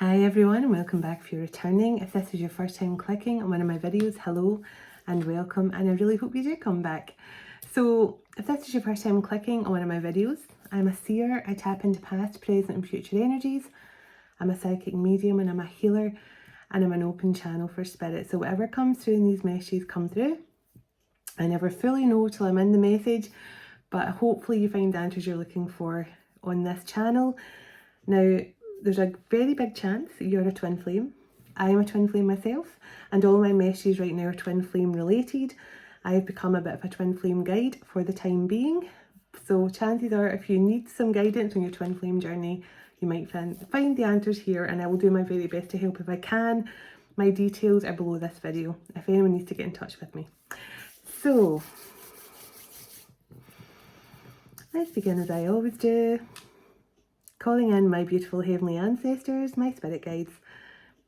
Hi everyone, and welcome back if you're returning. If this is your first time clicking on one of my videos, hello and welcome, and I really hope you do come back. So if this is your first time clicking on one of my videos, I'm a seer. I tap into past, present and future energies. I'm a psychic medium and I'm a healer, and I'm an open channel for spirit. So whatever comes through in these messages come through. I never fully know till I'm in the message, but hopefully you find the answers you're looking for on this channel. Now, there's a very big chance that you're a twin flame. I am a twin flame myself, and all my messages right now are twin flame related. I've become a bit of a twin flame guide for the time being. So chances are, if you need some guidance on your twin flame journey, you might find the answers here, and I will do my very best to help if I can. My details are below this video if anyone needs to get in touch with me. So let's begin as I always do. Calling in my beautiful heavenly ancestors, my spirit guides,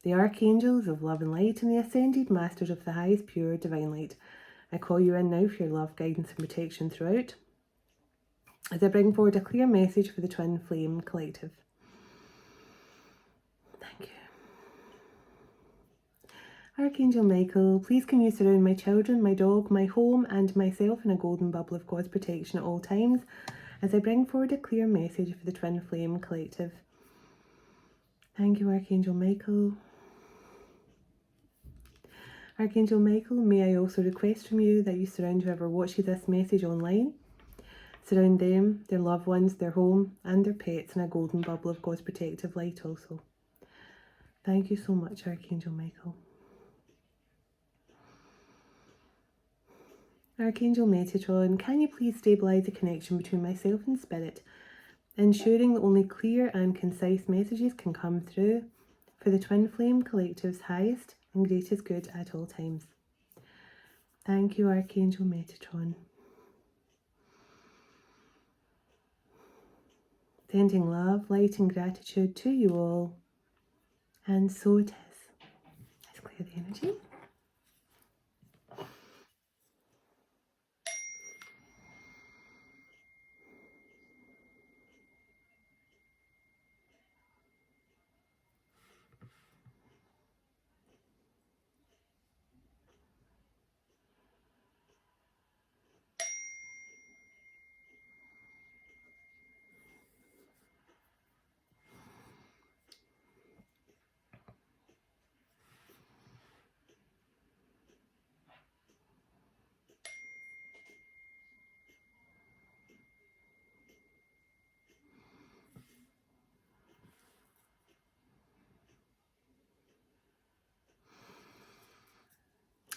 the archangels of love and light, and the ascended masters of the highest pure divine light. I call you in now for your love, guidance and protection throughout, as I bring forward a clear message for the twin flame collective. Thank you. Archangel Michael, please can you surround my children, my dog, my home and myself in a golden bubble of God's protection at all times, as I bring forward a clear message for the twin flame collective. Thank you, Archangel Michael. Archangel Michael, may I also request from you that you surround whoever watches this message online. Surround them, their loved ones, their home and their pets in a golden bubble of God's protective light also. Thank you so much, Archangel Michael. Archangel Metatron, can you please stabilise the connection between myself and spirit, ensuring that only clear and concise messages can come through for the twin flame collective's highest and greatest good at all times. Thank you, Archangel Metatron. Sending love, light and gratitude to you all, and so it is. Let's clear the energy.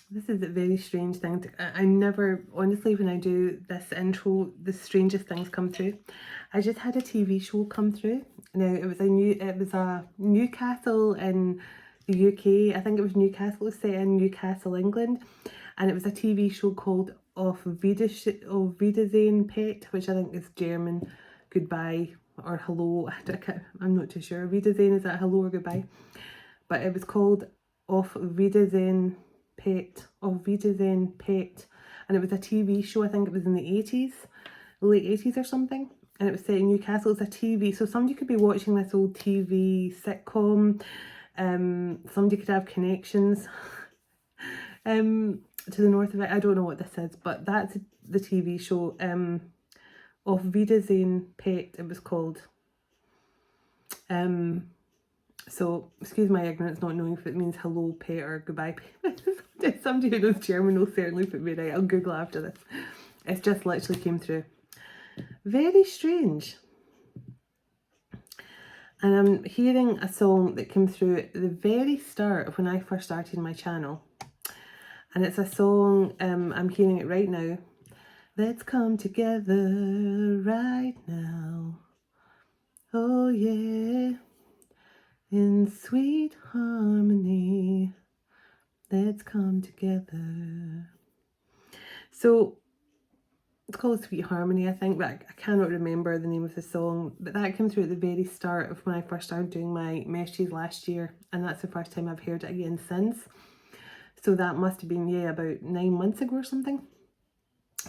This is a very strange thing. I never, honestly, when I do this intro, the strangest things come through. I just had a TV show come through. Now it was a Newcastle in the UK. I think it was Newcastle. It was set in Newcastle, England, and it was a TV show called Auf Wiedersehen Pet, which I think is German, goodbye or hello. I'm not too sure. Wiedersehen, is that hello or goodbye? But it was called Auf Wiedersehen Pet, and it was a TV show. I think it was in the 80s, late 80s or something, and it was set in Newcastle. It's a TV, so somebody could be watching this old TV sitcom. Somebody could have connections to the north of it. I don't know what this is, but that's the TV show. Auf Wiedersehen Pet, it was called. So, excuse my ignorance, not knowing if it means hello, pet, or goodbye, pet. Somebody who knows German will certainly put me right. I'll Google after this. It's just literally came through. Very strange. And I'm hearing a song that came through at the very start of when I first started my channel. And it's a song, I'm hearing it right now. Let's come together right now. Oh yeah. In sweet harmony, let's come together. So it's called Sweet Harmony, I think, but I cannot remember the name of the song. But that came through at the very start of when I first started doing my messages last year, and that's the first time I've heard it again since. So that must have been, yeah, about 9 months ago or something.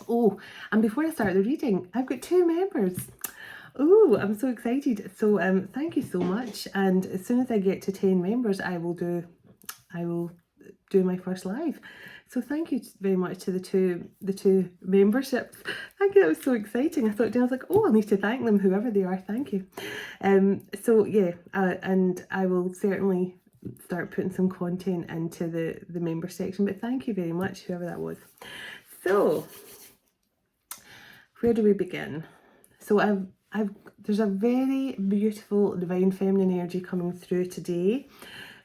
Oh, and before I start the reading, I've got 2 members. Oh, I'm so excited. So thank you so much. And as soon as I get to 10 members, I will do my first live. So thank you very much to the two memberships. Thank you, that was so exciting. I was like, oh, I need to thank them, whoever they are. Thank you. So yeah, and I will certainly start putting some content into the member section, but thank you very much, whoever that was. So where do we begin? So there's a very beautiful divine feminine energy coming through today.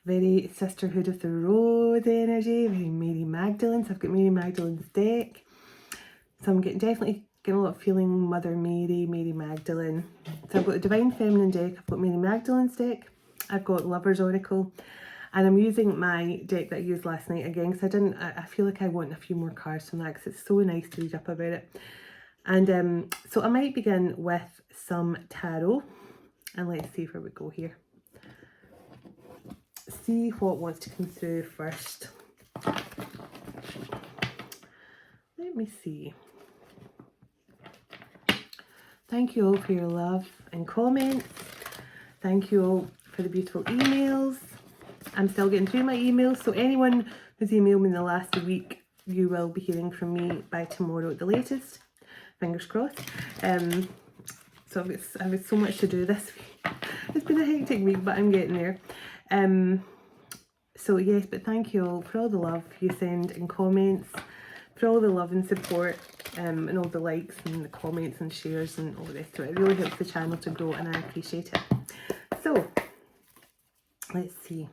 Very Sisterhood of the Road energy, very Mary Magdalene. So I've got Mary Magdalene's deck. So I'm definitely getting a lot of feeling Mother Mary, Mary Magdalene. So I've got the Divine Feminine deck, I've got Mary Magdalene's deck, I've got Lover's Oracle, and I'm using my deck that I used last night again because I feel like I want a few more cards from that because it's so nice to read up about it. And so I might begin with some tarot, and let's see where we go here. See what wants to come through first. Let me see. Thank you all for your love and comments. Thank you all for the beautiful emails. I'm still getting through my emails, so anyone who's emailed me in the last week, you will be hearing from me by tomorrow at the latest. Fingers crossed. So I've got so much to do this week. It's been a hectic week, but I'm getting there. So yes, but thank you all for all the love you send in comments, for all the love and support, and all the likes and the comments and shares and all the rest of it. It really helps the channel to grow, and I appreciate it. So let's see.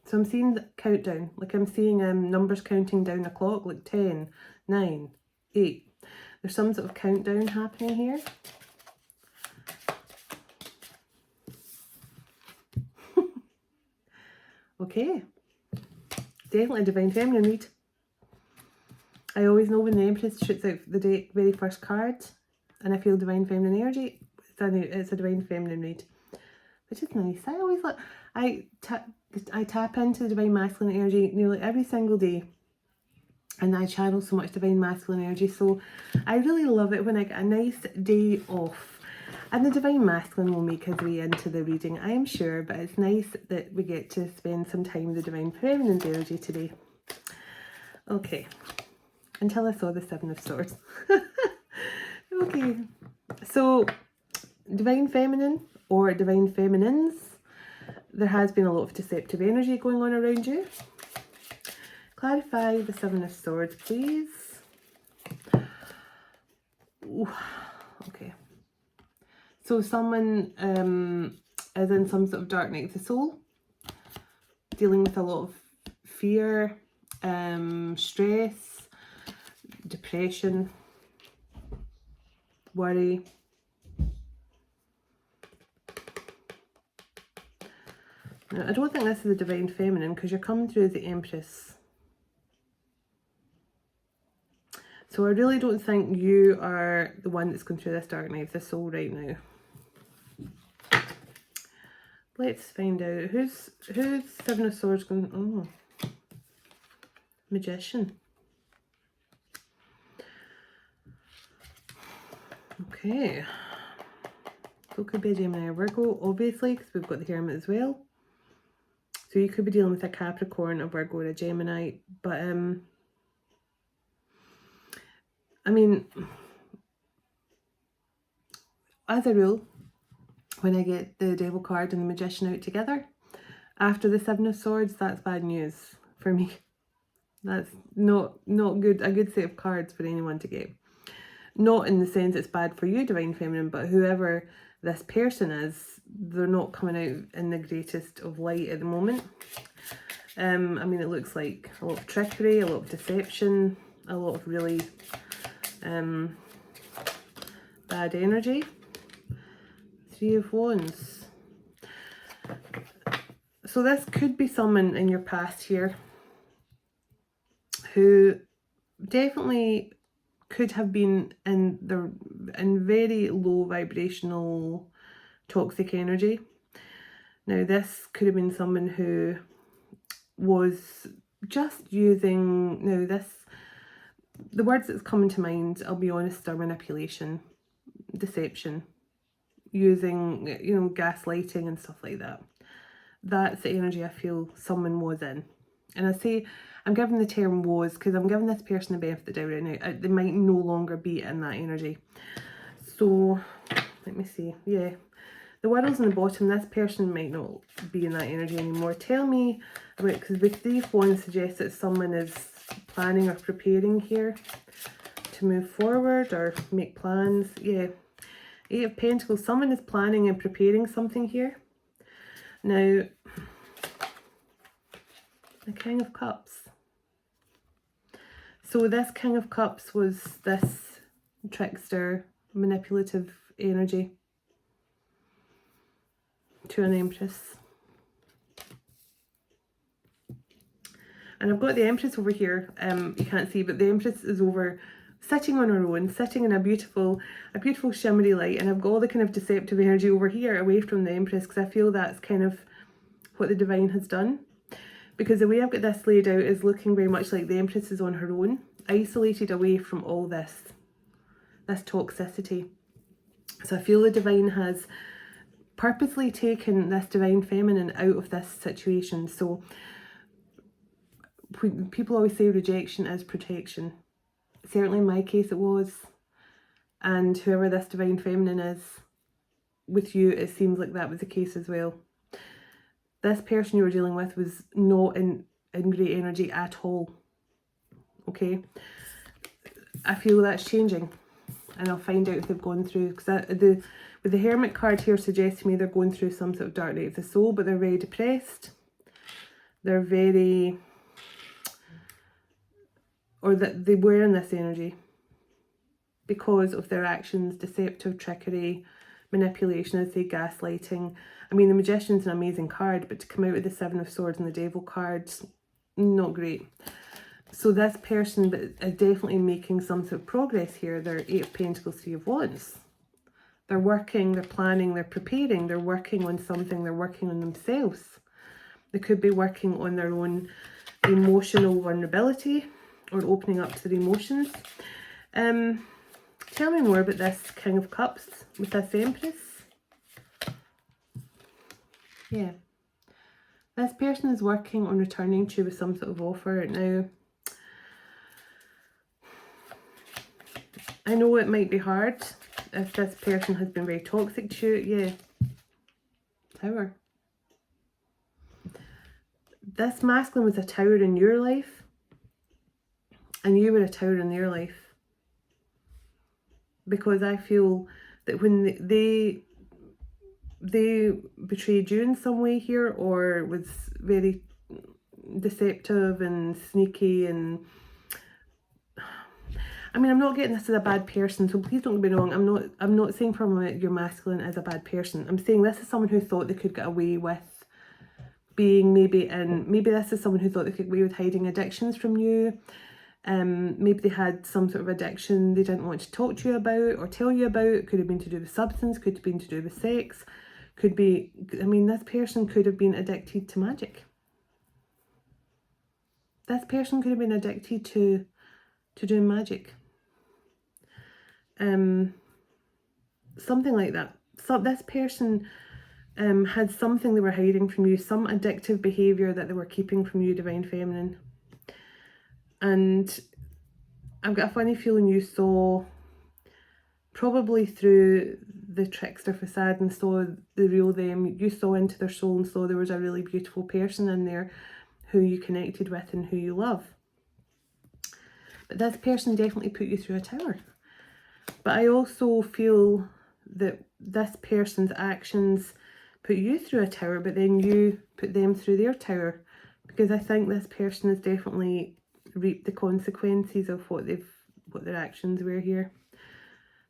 So I'm seeing the countdown, like I'm seeing numbers counting down the clock, like 10, 9, 8. There's some sort of countdown happening here. Okay, definitely a Divine Feminine read. I always know when the Empress shoots out the very first card and I feel Divine Feminine energy, it's a Divine Feminine read, which is nice. I always like, I tap into the Divine Masculine energy nearly every single day, and I channel so much Divine Masculine energy, so I really love it when I get a nice day off. And the Divine Masculine will make his way into the reading, I am sure, but it's nice that we get to spend some time with the Divine Feminine's energy today. Okay, until I saw the Seven of Swords. Okay, so Divine Feminine or Divine Feminines, there has been a lot of deceptive energy going on around you. Clarify the Seven of Swords, please. Ooh, okay. So someone is in some sort of dark night of the soul, dealing with a lot of fear, stress, depression, worry. Now, I don't think this is the Divine Feminine because you're coming through as the Empress. So I really don't think you are the one that's going through this dark night of the soul right now. Let's find out who's Seven of Swords going. Oh, Magician. Okay, so it could be a Gemini or Virgo, obviously, because we've got the Hermit as well. So you could be dealing with a Capricorn, a Virgo, or a Gemini. But I mean, as a rule, when I get the Devil card and the Magician out together, after the Seven of Swords, that's bad news for me. That's not good, a good set of cards for anyone to get. Not in the sense it's bad for you, Divine Feminine, but whoever this person is, they're not coming out in the greatest of light at the moment. I mean, it looks like a lot of trickery, a lot of deception, a lot of really bad energy. Three of Wands. So this could be someone in your past here who definitely could have been in very low vibrational toxic energy. Now this could have been someone who was just using, now this the words that's coming to mind, I'll be honest, are manipulation, deception, using, you know, gaslighting and stuff like that. That's the energy I feel someone was in. And I say, I'm giving the term was because I'm giving this person the benefit of the doubt right now. They might no longer be in that energy. So, let me see. Yeah. The world's in the bottom. This person might not be in that energy anymore. Tell me about, because the Three of Wands suggests that someone is planning or preparing here to move forward or make plans. Yeah. Eight of Pentacles. Someone is planning and preparing something here. Now, the King of Cups. So this King of Cups was this trickster, manipulative energy to an Empress. And I've got the Empress over here. You can't see, but the Empress is over, sitting on her own, sitting in a beautiful shimmery light. And I've got all the kind of deceptive energy over here away from the Empress, because I feel that's kind of what the Divine has done. Because the way I've got this laid out is looking very much like the Empress is on her own, isolated away from all this toxicity. So I feel the Divine has purposely taken this Divine Feminine out of this situation. So people always say rejection is protection. Certainly in my case it was. And whoever this Divine Feminine is with you, it seems like that was the case as well. This person you were dealing with was not in great energy at all. Okay? I feel that's changing. And I'll find out if they've gone through, because with the Hermit card here suggests to me they're going through some sort of dark night of the soul, but they're very depressed. They're very, or that they were in this energy because of their actions, deceptive, trickery, manipulation, I'd say gaslighting. I mean, the Magician's an amazing card, but to come out with the Seven of Swords and the Devil cards, not great. So this person is definitely making some sort of progress here. They're Eight of Pentacles, Three of Wands. They're working, they're planning, they're preparing, they're working on something, they're working on themselves. They could be working on their own emotional vulnerability or opening up to their emotions. Tell me more about this King of Cups with this Empress. Yeah. This person is working on returning to you with some sort of offer. Now, I know it might be hard if this person has been very toxic to you. Yeah. Tower. This masculine was a tower in your life. And you were a tower in their life. Because I feel that when they betrayed you in some way here, or was very deceptive and sneaky, and I mean, I'm not getting this as a bad person, so please don't get me wrong. I'm not saying from your masculine as a bad person. I'm saying this is someone who thought they could get away with being maybe this is someone who thought they could get away with hiding addictions from you. Maybe they had some sort of addiction they didn't want to talk to you about or tell you about. Could have been to do with substance, could have been to do with sex, could be, I mean, this person could have been addicted to magic. This person could have been addicted to doing magic. Something like that. So this person had something they were hiding from you, some addictive behaviour that they were keeping from you, Divine Feminine. And I've got a funny feeling you saw, probably through the trickster facade, and saw the real them. You saw into their soul and saw there was a really beautiful person in there who you connected with and who you love. But this person definitely put you through a tower. But I also feel that this person's actions put you through a tower, but then you put them through their tower. Because I think this person has definitely reaped the consequences of what their actions were here.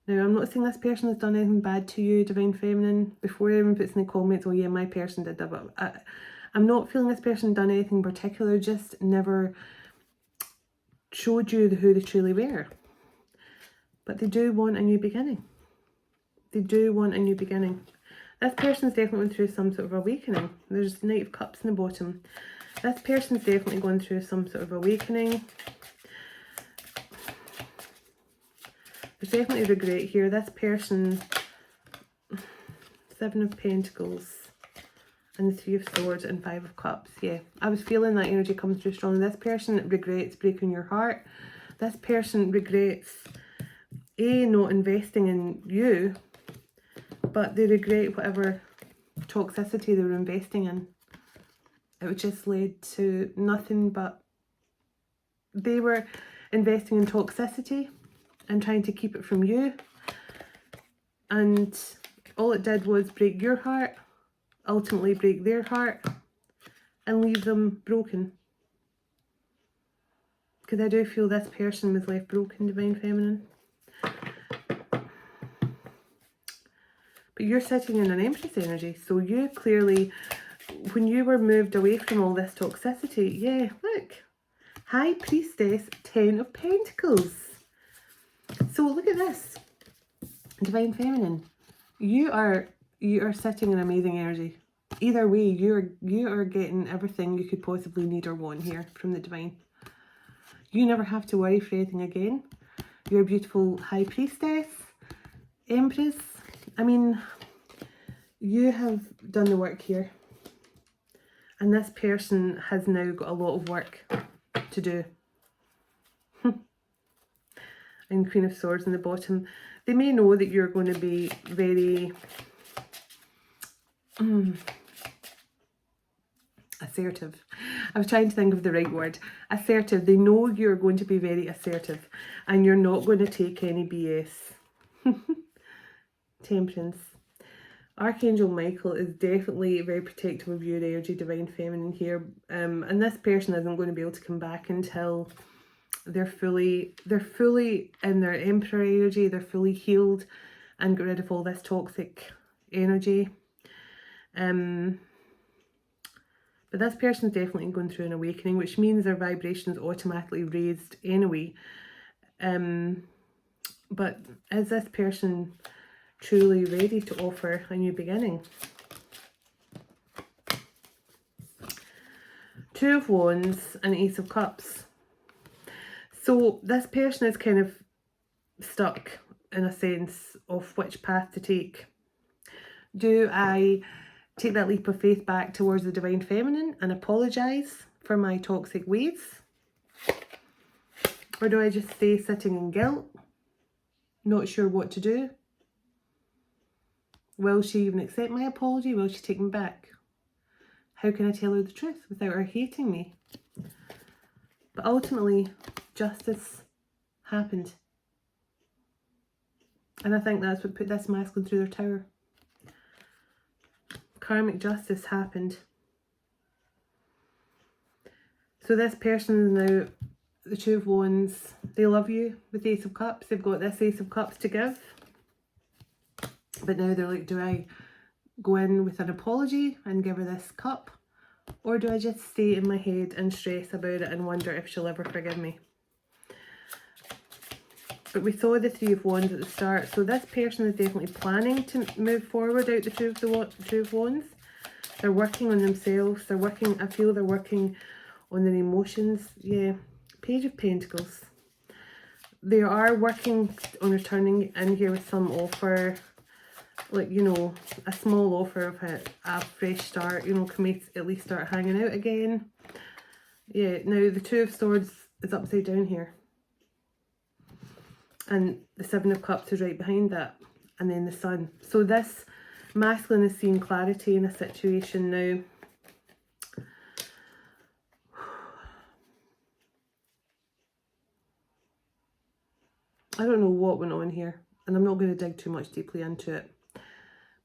Now, I'm not saying this person has done anything bad to you, Divine Feminine. Before everyone puts in the comments, oh yeah, my person did that, but I'm not feeling this person done anything particular, just never showed you who they truly were. But they do want a new beginning. They do want a new beginning. This person's definitely went through some sort of awakening. There's Knight of Cups in the bottom. This person's definitely going through some sort of awakening. There's definitely regret here. This person, 7 of Pentacles, and the 3 of Swords and 5 of Cups. Yeah, I was feeling that energy comes through strongly. This person regrets breaking your heart. This person regrets, not investing in you, but they regret whatever toxicity they were investing in. It just led to nothing but they were investing in toxicity and trying to keep it from you. And all it did was break your heart, ultimately break their heart, and leave them broken. Because I do feel this person was left broken, Divine Feminine. But you're sitting in an Empress energy. So you clearly, when you were moved away from all this toxicity, yeah, look. High Priestess, 10 of Pentacles. So look at this. Divine Feminine. You are sitting in amazing energy. Either way, you are getting everything you could possibly need or want here from the Divine. You never have to worry for anything again. You're a beautiful High Priestess, Empress. I mean, you have done the work here. And this person has now got a lot of work to do. And Queen of Swords in the bottom. They may know that you're going to be very assertive. I was trying to think of the right word. Assertive. They know you're going to be very assertive and you're not going to take any BS. Temperance. Archangel Michael is definitely very protective of your energy, Divine Feminine here. And this person isn't going to be able to come back until they're fully in their Emperor energy, they're fully healed and get rid of all this toxic energy. But this person's definitely going through an awakening, which means their vibration's automatically raised anyway. But is this person truly ready to offer a new beginning? 2 of Wands and Ace of Cups. So this person is kind of stuck in a sense of which path to take. Do I take that leap of faith back towards the Divine Feminine and apologise for my toxic ways? Or do I just stay sitting in guilt, not sure what to do? Will she even accept my apology? Will she take me back? How can I tell her the truth without her hating me? But ultimately, justice happened. And I think that's what put this masculine through their tower. Karmic justice happened. So this person is now the 2 of Wands. They love you with the Ace of Cups. They've got this Ace of Cups to give. But now they're like, do I go in with an apology and give her this cup? Or do I just stay in my head and stress about it and wonder if she'll ever forgive me? But we saw the 3 of Wands at the start. So this person is definitely planning to move forward out the 2 of Wands. They're working on themselves. They're working, I feel they're working on their emotions. Yeah. Page of Pentacles. They are working on returning in here with some offer. Like, you know, a small offer of a fresh start, you know, can we at least start hanging out again? Yeah, now the 2 of Swords is upside down here. And the 7 of Cups is right behind that. And then the Sun. So this masculine is seeing clarity in a situation now. I don't know what went on here. And I'm not going to dig too much deeply into it.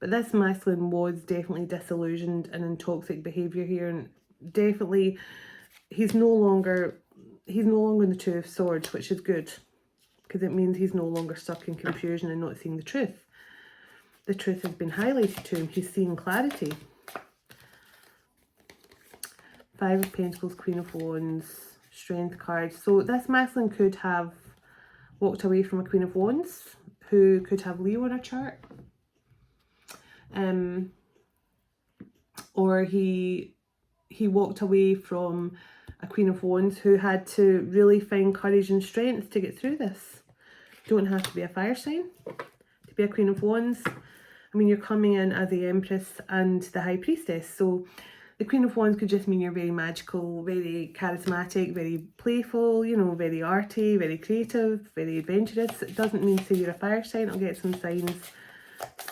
But this masculine was definitely disillusioned and in toxic behaviour here, and definitely he's no longer in the 2 of Swords, which is good, because it means he's no longer stuck in confusion and not seeing the truth. The truth has been highlighted to him. He's seeing clarity. 5 of Pentacles, Queen of Wands, Strength card. So this masculine could have walked away from a Queen of Wands, who could have Leo in her chart. Or he walked away from a Queen of Wands who had to really find courage and strength to get through this don't have to be a fire sign to be a Queen of Wands. I mean, you're coming in as the Empress and the High Priestess, so the Queen of Wands could just mean you're very magical, very charismatic, very playful, you know, very arty, very creative, very adventurous. It doesn't mean to say you're a fire sign. I'll get some signs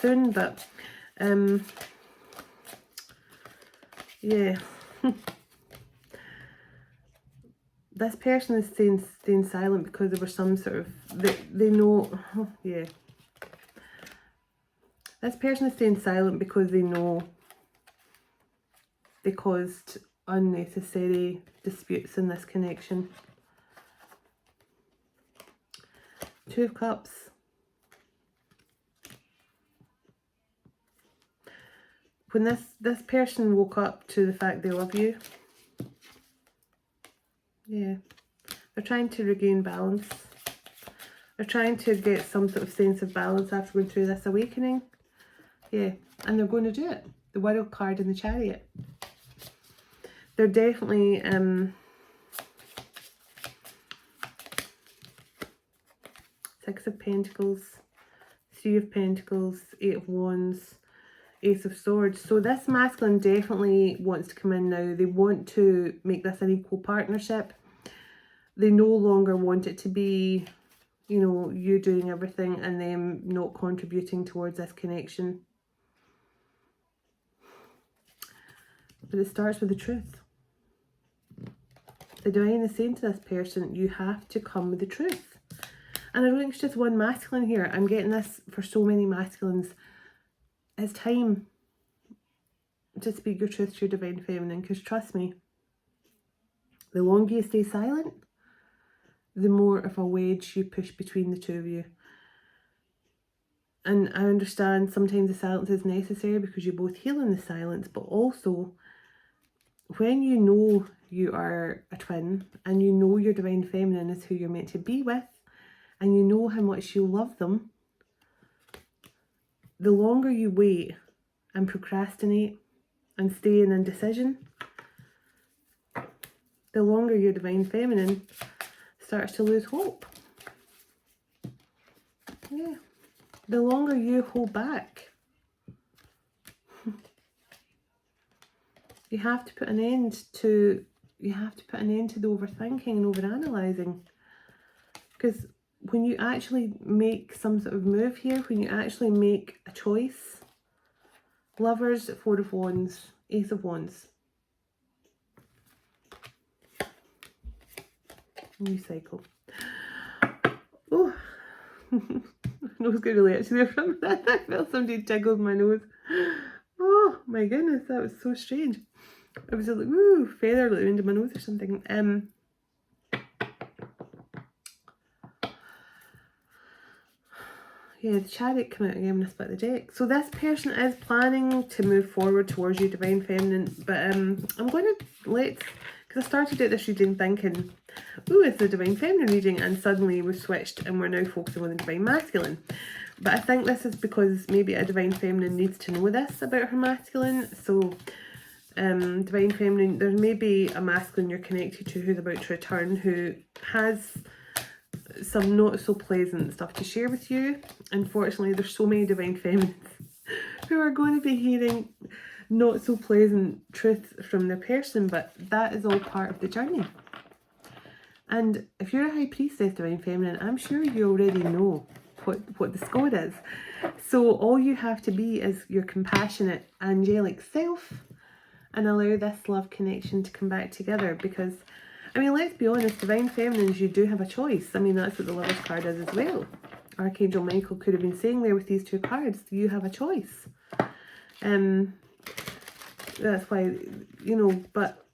soon, but yeah. This person is staying silent because there was some sort of, they know, yeah. This person is staying silent because they know they caused unnecessary disputes in this connection. Two of Cups. When this person woke up to the fact they love you, yeah, they're trying to regain balance. They're trying to get some sort of sense of balance after going through this awakening. Yeah, and they're going to do it. The World card and the Chariot. They're definitely Six of Pentacles, Three of Pentacles, Eight of Wands, Ace of Swords. So this masculine definitely wants to come in now. They want to make this an equal partnership. They no longer want it to be, you know, you doing everything and them not contributing towards this connection. But it starts with the truth. The divine is saying to this person, you have to come with the truth. And I don't think it's just one masculine here. I'm getting this for so many masculines. It's time to speak your truth to your divine feminine, because trust me, the longer you stay silent, the more of a wedge you push between the two of you. And I understand sometimes the silence is necessary because you both heal in the silence, but also when you know you are a twin and you know your divine feminine is who you're meant to be with, and you know how much you love them, the longer you wait and procrastinate and stay in indecision, the longer your divine feminine starts to lose hope. Yeah. The longer you hold back. You have to put an end to the overthinking and overanalyzing. Because when you actually make some sort of move here, when you actually make a choice, Lovers, Four of Wands, Ace of Wands. New cycle. Oh, nose got really itchy there from that. I felt somebody tickled my nose. Oh my goodness, that was so strange. It was like, ooh, feather like into my nose or something. Yeah, the Chariot came out again when I split the deck. So this person is planning to move forward towards your divine feminine, but I'm going to because I started out this reading thinking, ooh, it's the divine feminine reading, and suddenly we've switched and we're now focusing on the divine masculine. But I think this is because maybe a divine feminine needs to know this about her masculine. So divine feminine, there may be a masculine you're connected to who's about to return, who has some not so pleasant stuff to share with you. Unfortunately, there's so many divine feminines who are going to be hearing not so pleasant truth from their person, but that is all part of the journey. And if you're a High Priestess divine feminine, I'm sure you already know what the score is. So all you have to be is your compassionate angelic self and allow this love connection to come back together. Because I mean, let's be honest, divine feminines, you do have a choice. I mean, that's what the Lovers card is as well. Archangel Michael could have been saying there with these two cards, you have a choice. That's why, you know, but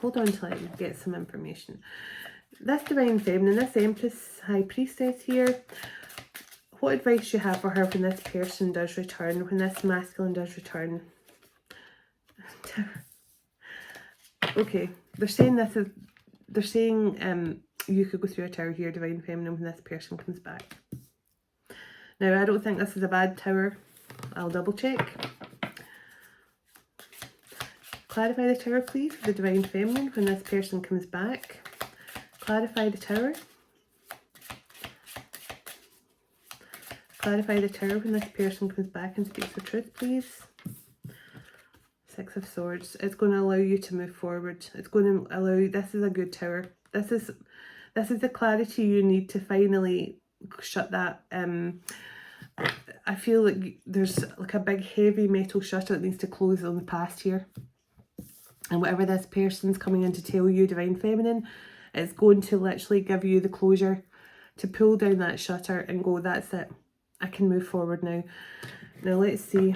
hold on till I get some information. This divine feminine, this Empress High Priestess here, what advice do you have for her when this person does return, when this masculine does return? Okay, they're saying you could go through a tower here, divine feminine, when this person comes back. Now, I don't think this is a bad tower. I'll double check. Clarify the tower, please, for the divine feminine when this person comes back. Clarify the tower. clarify the Tower when this person comes back and speaks the truth, please. Six of Swords. It's going to allow you to move forward. It's going to allow you, this is a good Tower. This is the clarity you need to finally shut that. I feel like there's like a big heavy metal shutter that needs to close on the past here. And whatever this person's coming in to tell you, Divine Feminine, it's going to literally give you the closure to pull down that shutter and go, that's it. I can move forward now. Now let's see.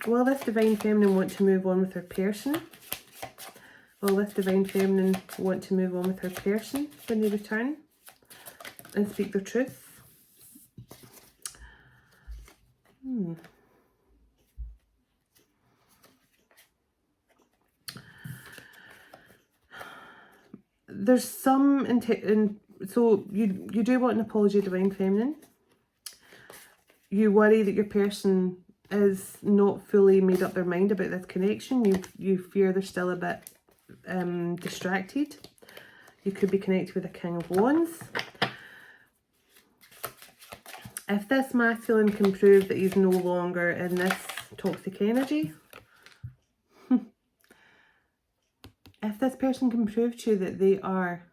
Will this Divine Feminine want to move on with her person? Will this Divine Feminine want to move on with her person when they return and speak their truth? There's some, so you do want an apology, Divine Feminine. You worry that your person is not fully made up their mind about this connection. You fear they're still a bit distracted. You could be connected with a King of Wands. If this masculine can prove that he's no longer in this toxic energy, if this person can prove to you that they are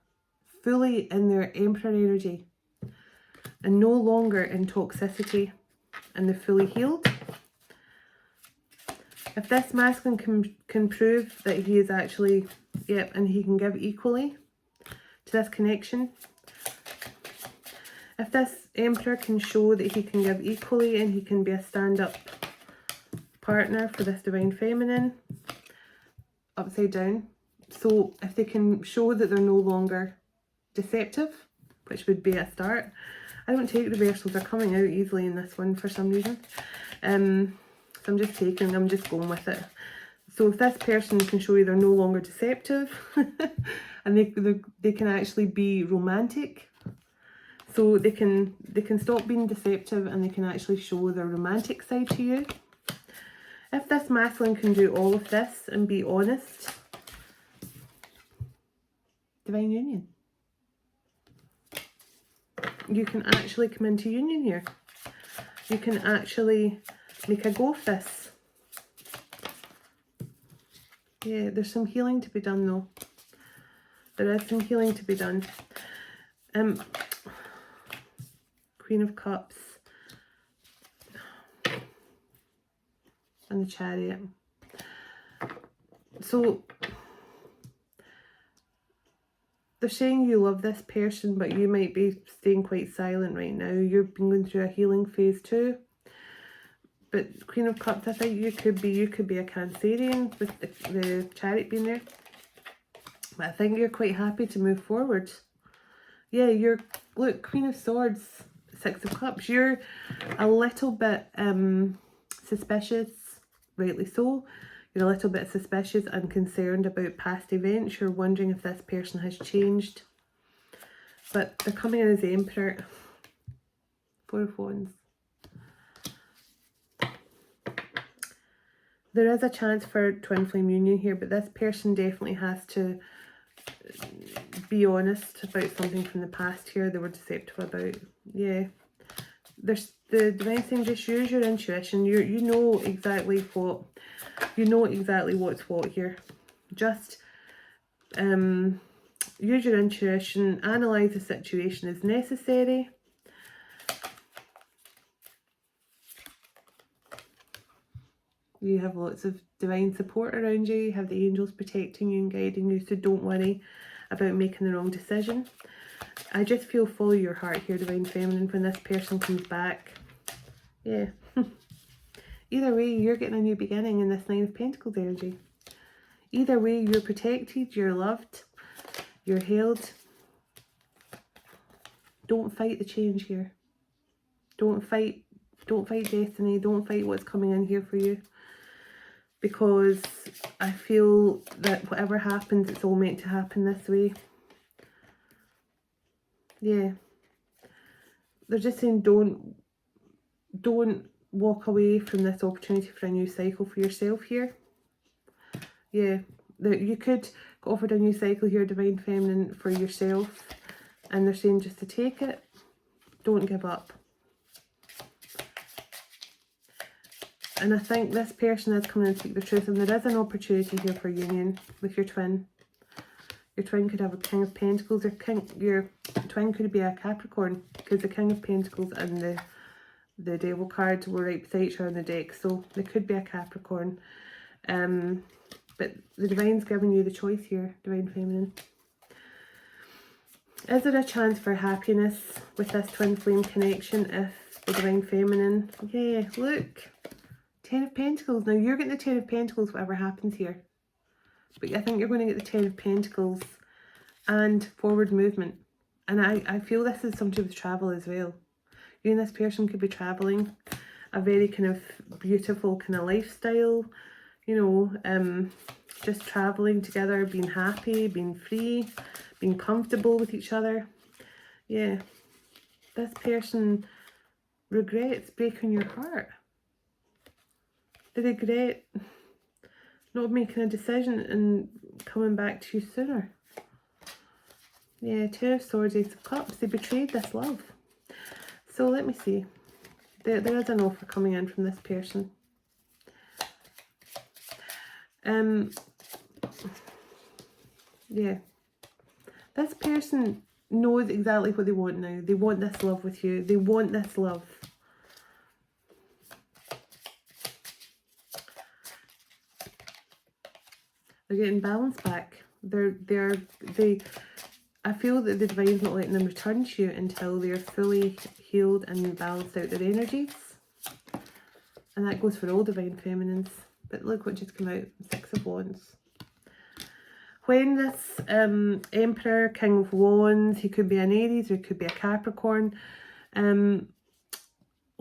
fully in their Emperor energy and no longer in toxicity and they're fully healed, if this masculine can prove that he is actually, yep, and he can give equally to this connection, if this Emperor can show that he can give equally and he can be a stand-up partner for this Divine Feminine, upside down. So if they can show that they're no longer deceptive, which would be a start. I don't take reversals, they're coming out easily in this one for some reason. So I'm just going with it. So if this person can show you they're no longer deceptive and they can actually be romantic, so they can stop being deceptive and they can actually show their romantic side to you. If this masculine can do all of this and be honest, Divine Union. You can actually come into union here. You can actually make a go of this. Yeah, there's some healing to be done though. There is some healing to be done. Queen of Cups and the Chariot. So they're saying you love this person, but you might be staying quite silent right now. You've been going through a healing phase too. But Queen of Cups, I think you could be a Cancerian with the Chariot being there. But I think you're quite happy to move forward. Yeah, look, Queen of Swords, Six of Cups. You're a little bit suspicious, rightly so. You're a little bit suspicious and concerned about past events. You're wondering if this person has changed. But they're coming in as the Emperor. Four of Wands. There is a chance for twin flame union here, but this person definitely has to be honest about something from the past here they were deceptive about. Yeah. There's the divine thing, just use your intuition. You know exactly what's what here. Just use your intuition, analyze the situation as necessary. You have lots of divine support around you. You have the angels protecting you and guiding you, so don't worry about making the wrong decision. I just feel follow your heart here, Divine Feminine, when this person comes back. Yeah. Either way, you're getting a new beginning in this Nine of Pentacles energy. Either way, you're protected, you're loved, you're held. Don't fight the change here. Don't fight destiny. Don't fight what's coming in here for you. Because I feel that whatever happens, it's all meant to happen this way. Yeah. They're just saying don't walk away from this opportunity for a new cycle for yourself here. Yeah. You could get offered a new cycle here, Divine Feminine, for yourself. And they're saying just to take it. Don't give up. And I think this person is coming in to speak the truth, and there is an opportunity here for union with your twin. Your twin could have a King of Pentacles, your twin could be a Capricorn, because the King of Pentacles and the Devil cards were right beside each other in the deck, so they could be a Capricorn. But the Divine's giving you the choice here, Divine Feminine. Is there a chance for happiness with this twin flame connection if the Divine Feminine... Yeah, look. 10 of Pentacles. Now, you're getting the 10 of Pentacles whatever happens here. But I think you're going to get the 10 of Pentacles and forward movement. And I feel this is something with travel as well. You and this person could be travelling. A very kind of beautiful kind of lifestyle. You know, just travelling together, being happy, being free, being comfortable with each other. Yeah. This person regrets breaking your heart. They regret not making a decision and coming back to you sooner. Yeah, 2 of Swords, Ace of Cups. They betrayed this love. So let me see. There is an offer coming in from this person. Yeah. This person knows exactly what they want now. They want this love with you. They want this love. They're getting balance back. I feel that the Divine's not letting them return to you until they're fully healed and balanced out their energies. And that goes for all Divine Feminines. But look what just came out, 6 of Wands. When this Emperor, King of Wands, he could be an Aries or he could be a Capricorn. When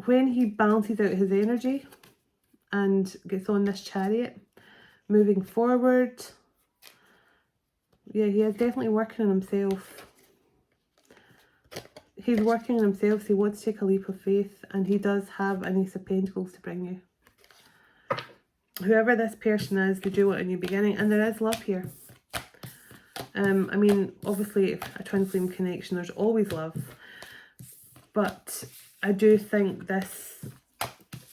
he balances out his energy and gets on this chariot, moving forward, yeah, he is definitely working on himself. He's working on himself, so he wants to take a leap of faith, and he does have an Ace of Pentacles to bring you. Whoever this person is, they do want a new beginning, and there is love here. I mean, obviously, a twin flame connection, there's always love. But I do think this...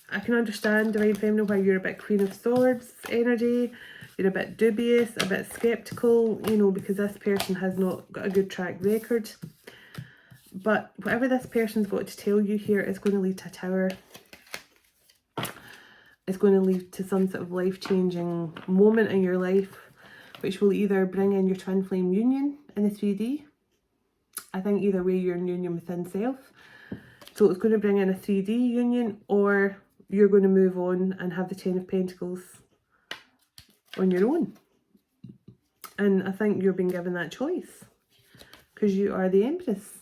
I can understand, Divine Feminine, why you're a bit Queen of Swords energy. You're a bit dubious, a bit sceptical, you know, because this person has not got a good track record. But whatever this person's got to tell you here is going to lead to a Tower. It's going to lead to some sort of life-changing moment in your life, which will either bring in your twin flame union in the 3D. I think either way you're in union within self. So it's going to bring in a 3D union, or you're going to move on and have the 10 of Pentacles on your own. And I think you're being given that choice because you are the Empress.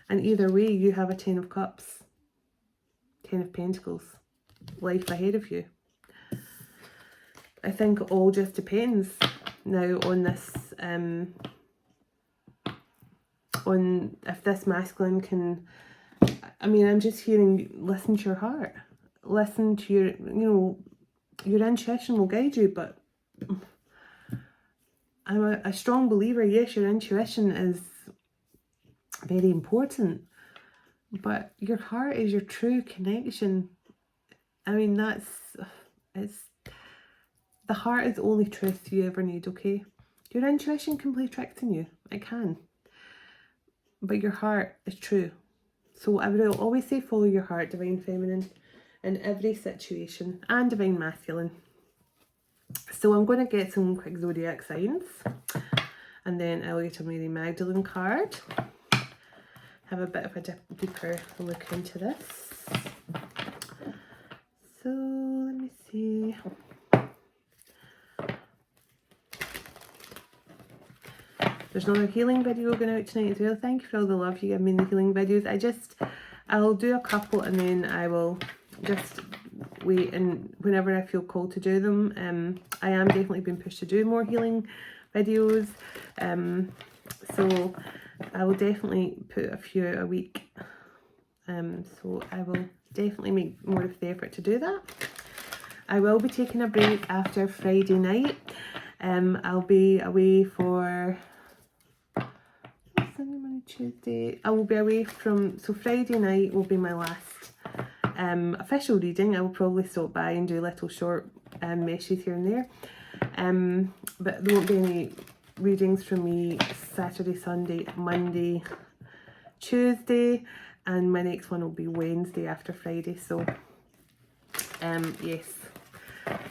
And either way, you have a 10 of Cups, 10 of Pentacles, life ahead of you. I think it all just depends now on this, on if this masculine can, I mean, I'm just hearing, listen to your heart. Listen to your, you know, your intuition will guide you, but I'm a strong believer, yes, your intuition is very important, but your heart is your true connection. I mean, it's, the heart is the only truth you ever need, okay? Your intuition can play tricks on you, it can, but your heart is true. So I would always say follow your heart, Divine Feminine, in every situation, and Divine Masculine. So I'm going to get some quick zodiac signs, and then I'll get a Mary Magdalene card. Have a bit of a deeper look into this. So let me see. There's another healing video going out tonight as well. Thank you for all the love you give me in the healing videos. I'll do a couple and then I will just wait, and whenever I feel called to do them. I am definitely being pushed to do more healing videos. So I will definitely put a few a week. So I will definitely make more of the effort to do that. I will be taking a break after Friday night. I'll be away for Sunday, Monday, Tuesday, I will be away from, so Friday night will be my last official reading. I will probably stop by and do little short meshes here and there. But there won't be any readings from me Saturday, Sunday, Monday, Tuesday, and my next one will be Wednesday after Friday. So yes,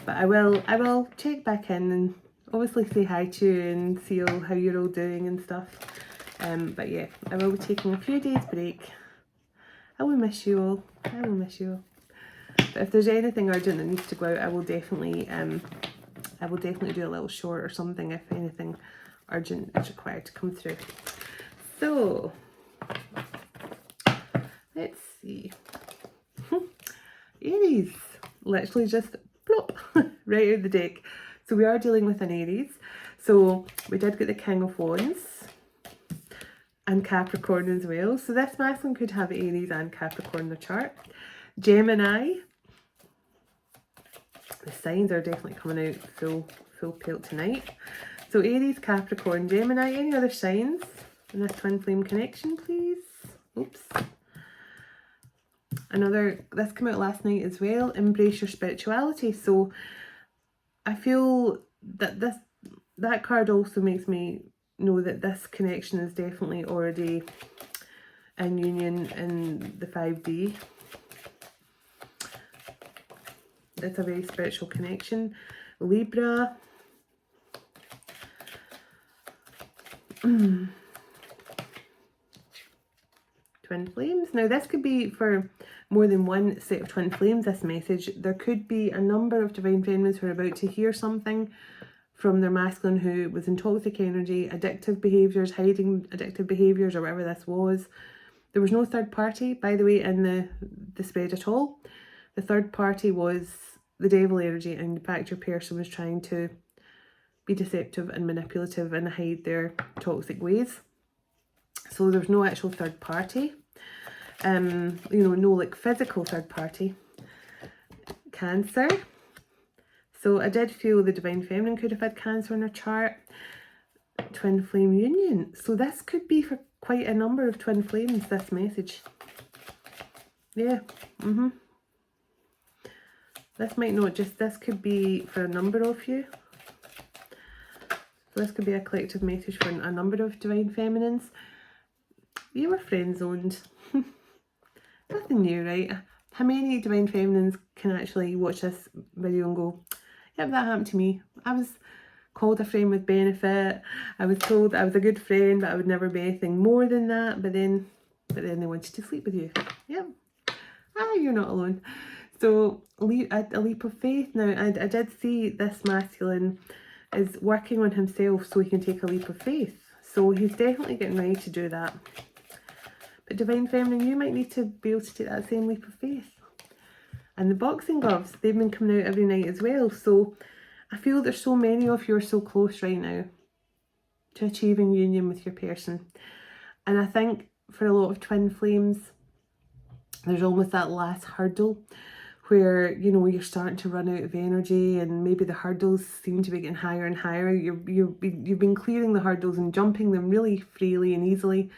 but I will check back in and obviously say hi to you and see how you're all doing and stuff. But yeah, I will be taking a few days break. I will miss you all. I will miss you all. But if there's anything urgent that needs to go out, I will definitely do a little short or something if anything urgent is required to come through. So let's see. Aries, literally just plop right out of the deck. So we are dealing with an Aries. So we did get the King of Wands and Capricorn as well. So this masculine could have Aries and Capricorn in the chart. Gemini, the signs are definitely coming out full pelt tonight. So Aries, Capricorn, Gemini, any other signs in this twin flame connection, please? Oops. This came out last night as well, embrace your spirituality. So I feel that that card also makes me know that this connection is definitely already in union in the 5D. It's a very spiritual connection. Libra. Twin flames. Now this could be for more than one set of twin flames, this message. There could be a number of divine feminines who are about to hear something from their masculine who was in toxic energy, addictive behaviours, hiding addictive behaviours, or whatever this was. There was no third party, by the way, in the spread at all. The third party was the devil energy, and in fact your person was trying to be deceptive and manipulative and hide their toxic ways. So there's no actual third party, no like physical third party. Cancer. So I did feel the divine feminine could have had Cancer in her chart. Twin flame union. So this could be for quite a number of twin flames, this message. Yeah. This might not just, this could be for a number of you. So this could be a collective message for a number of divine feminines. You were friend zoned. Nothing new, right? How many divine feminines can actually watch this video and go, yep, that happened to me. I was called a friend with benefit. I was told I was a good friend, but I would never be anything more than that. But then they wanted to sleep with you. Yep. You're not alone. So a leap of faith. Now, I did see this masculine is working on himself so he can take a leap of faith. So he's definitely getting ready to do that. But divine feminine, you might need to be able to take that same leap of faith. And the boxing gloves, they've been coming out every night as well. So I feel there's so many of you are so close right now to achieving union with your person. And I think for a lot of twin flames, there's almost that last hurdle where, you're starting to run out of energy, and maybe the hurdles seem to be getting higher and higher. You've been clearing the hurdles and jumping them really freely and easily.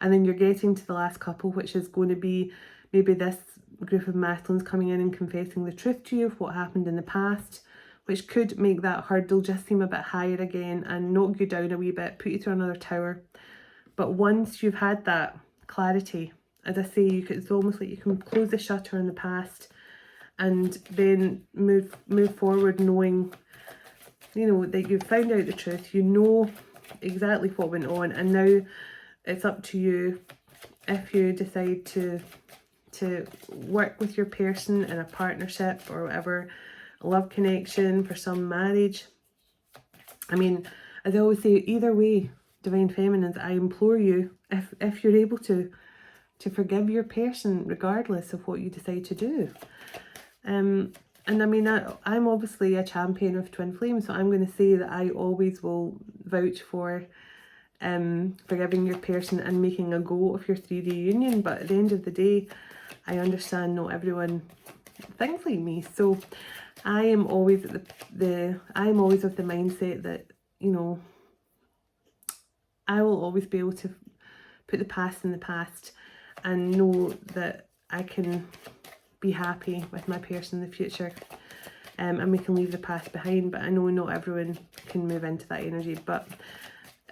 And then you're getting to the last couple, which is going to be maybe this group of masculines coming in and confessing the truth to you of what happened in the past, which could make that hurdle just seem a bit higher again and knock you down a wee bit, put you through another tower. But once you've had that clarity, as I say, it's almost like you can close the shutter on the past and then move forward knowing, that you've found out the truth, exactly what went on, and now it's up to you if you decide to work with your person in a partnership or whatever, a love connection, for some marriage. I mean, as I always say, either way, divine feminines, I implore you, if you're able to forgive your person regardless of what you decide to do. And I mean, I'm obviously a champion of twin flames, so I'm going to say that I always will vouch for forgiving your person and making a go of your 3D union. But at the end of the day, I understand not everyone thinks like me, so I am always I'm always of the mindset that I will always be able to put the past in the past and know that I can be happy with my person in the future. And we can leave the past behind, but I know not everyone can move into that energy. But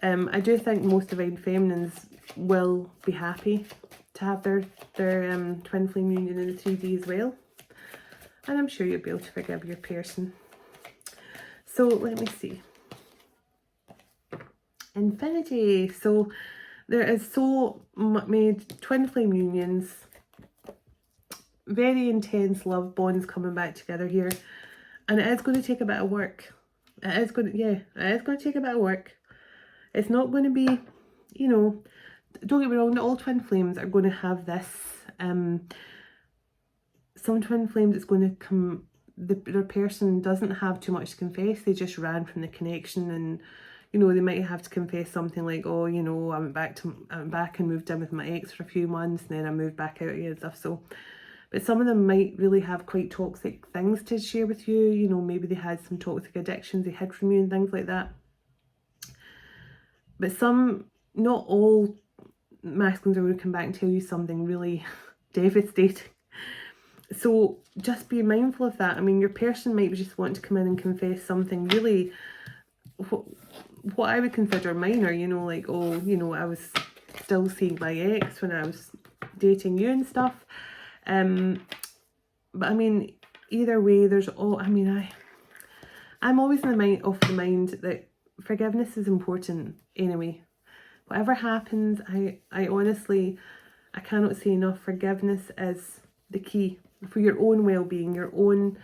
I do think most divine feminines will be happy to have their twin flame union in the 3D as well. And I'm sure you'll be able to forgive your person. So let me see. Infinity. So there is so many twin flame unions, very intense love bonds coming back together here. And it is going to take a bit of work. It is going to take a bit of work. It's not going to be, you know, don't get me wrong, not all twin flames are going to have this. Some twin flames, it's going to come, their person doesn't have too much to confess. They just ran from the connection, and, you know, they might have to confess something like, oh, you know, I went back and moved in with my ex for a few months, and then I moved back out again and stuff. So, but some of them might really have quite toxic things to share with you. You know, maybe they had some toxic addictions they hid from you and things like that. But some, not all masculines are going to come back and tell you something really devastating. So just be mindful of that. I mean, your person might just want to come in and confess something really, what I would consider minor, you know, like, oh, you know, I was still seeing my ex when I was dating you and stuff. But I mean, either way, there's all, I mean, I'm always in the mind that forgiveness is important anyway. Whatever happens, I honestly, I cannot say enough, forgiveness is the key for your own well-being, your own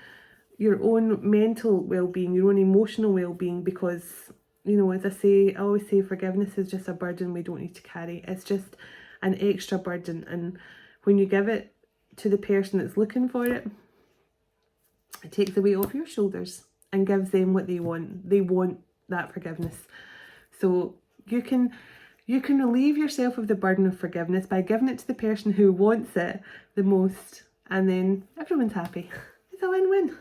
mental well-being, your own emotional well-being, because, you know, as I always say, forgiveness is just a burden we don't need to carry. It's just an extra burden, and when you give it to the person that's looking for it, it takes the weight off your shoulders and gives them what they want. They want that forgiveness. So you can relieve yourself of the burden of forgiveness by giving it to the person who wants it the most, and then everyone's happy. It's a win-win.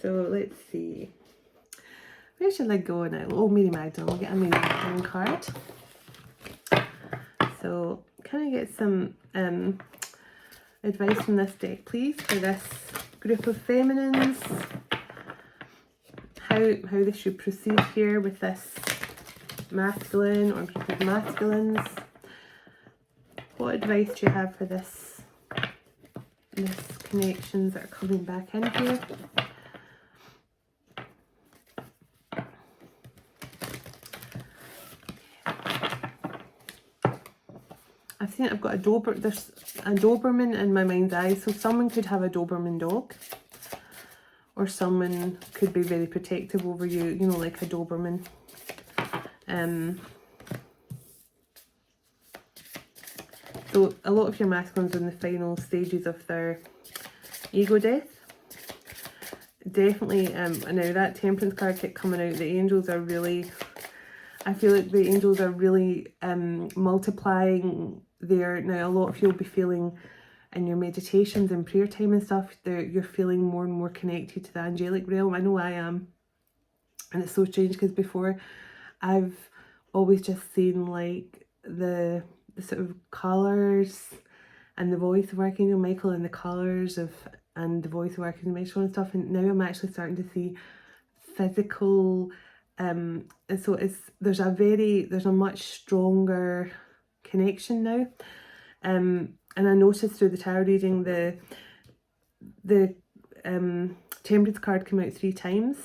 So let's see. Where should I go now? Oh, Mary Magdalene. I'll get a Mary Magdalene card. So can I get some advice from this deck, please, for this group of feminines? How they should proceed here with this masculine or group of masculines. What advice do you have for this connections that are coming back in here? I've got there's a Doberman in my mind's eye, so someone could have a Doberman dog, or someone could be very protective over you, you know, like a Doberman. So a lot of your masculines are in the final stages of their ego death. Definitely, now that Temperance card kept coming out, the angels are really, I feel like the angels are really multiplying there. Now, a lot of you will be feeling in your meditations and prayer time and stuff, you're feeling more and more connected to the angelic realm. I know I am. And it's so strange because before I've always just seen like the sort of colours and the voice of Archangel Michael and the colours of and the voice of Archangel Michael and stuff, and now I'm actually starting to see physical and so there's a much stronger connection now. And I noticed through the tarot reading the Temperance card came out 3 times,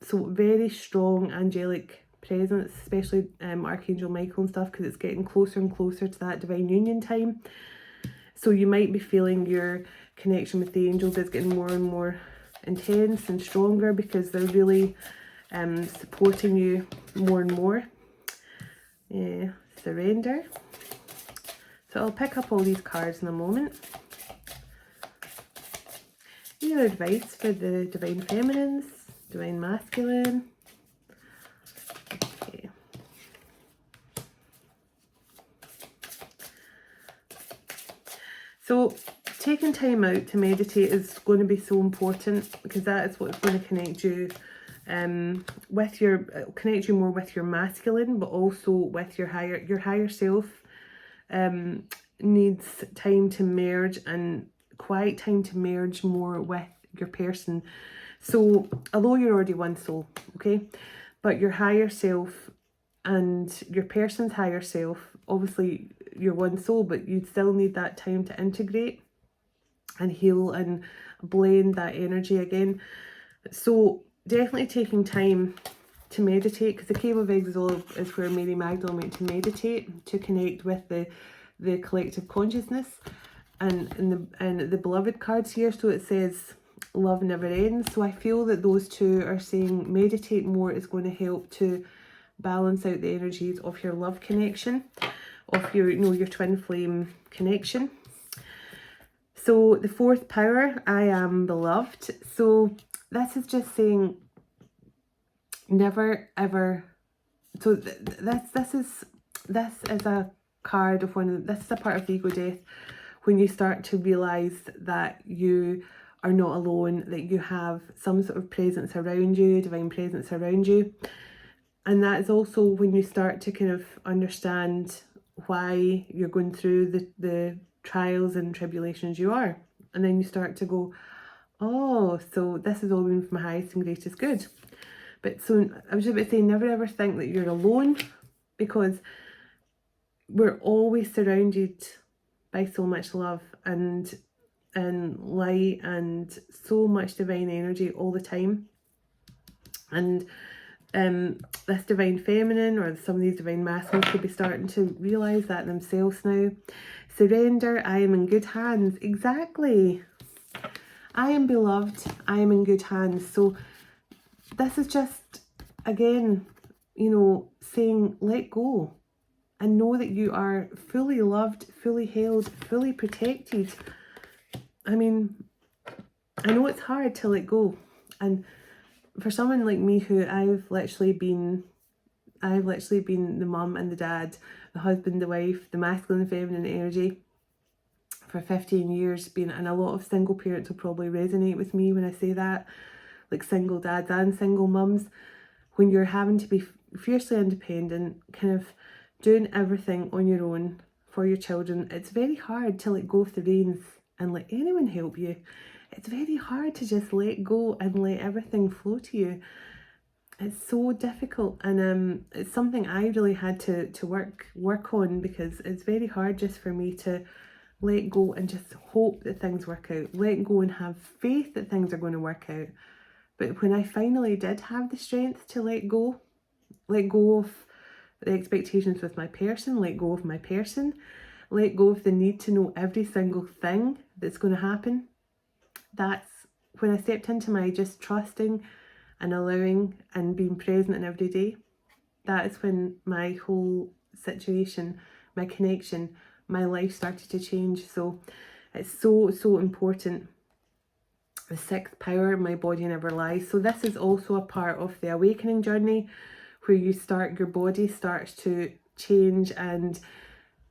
so very strong angelic presence, especially Archangel Michael and stuff, because it's getting closer and closer to that divine union time. So you might be feeling your connection with the angels is getting more and more intense and stronger, because they're really supporting you more and more. Surrender. So I'll pick up all these cards in a moment. Your advice for the divine feminines, divine masculine. Okay. So taking time out to meditate is going to be so important, because that is what's going to connect you connect you more with your masculine, but also with your higher self. needs time to merge and quiet time to merge more with your person. So although you're already one soul, okay, but your higher self and your person's higher self, obviously you're one soul, but you'd still need that time to integrate and heal and blend that energy again. So definitely taking time to meditate, because the Cave of Exile is where Mary Magdalene went to meditate, to connect with the collective consciousness. And the beloved cards here, so it says love never ends. So I feel that those two are saying meditate more is going to help to balance out the energies of your love connection, of your, you know, your twin flame connection. So the fourth power, I am beloved. So this is just saying never ever. So this is a card of this is a part of the ego death, when you start to realize that you are not alone, that you have some sort of presence around you, divine presence around you. And that is also when you start to kind of understand why you're going through the trials and tribulations you are. And then you start to go, oh, so this is all been for my highest and greatest good. But so I was just about to say, never ever think that you're alone, because we're always surrounded by so much love and light and so much divine energy all the time. And this divine feminine or some of these divine masculines could be starting to realize that themselves now. Surrender, I am in good hands. Exactly. I am beloved, I am in good hands. So this is just, again, you know, saying let go and know that you are fully loved, fully held, fully protected. I mean, I know it's hard to let go. And for someone like me, who I've literally been the mum and the dad, the husband, the wife, the masculine and feminine energy for 15 years, and a lot of single parents will probably resonate with me when I say that, like single dads and single mums, when you're having to be fiercely independent, kind of doing everything on your own for your children, it's very hard to let go of the reins and let anyone help you. It's very hard to just let go and let everything flow to you. It's so difficult, and it's something I really had to work on, because it's very hard just for me to let go and just hope that things work out, let go and have faith that things are going to work out. But when I finally did have the strength to let go of the expectations with my person, let go of my person, let go of the need to know every single thing that's going to happen, that's when I stepped into my just trusting and allowing and being present in every day. That is when my whole situation, my connection, my life started to change. So it's so important. The sixth power, my body never lies. So this is also a part of the awakening journey, where your body starts to change and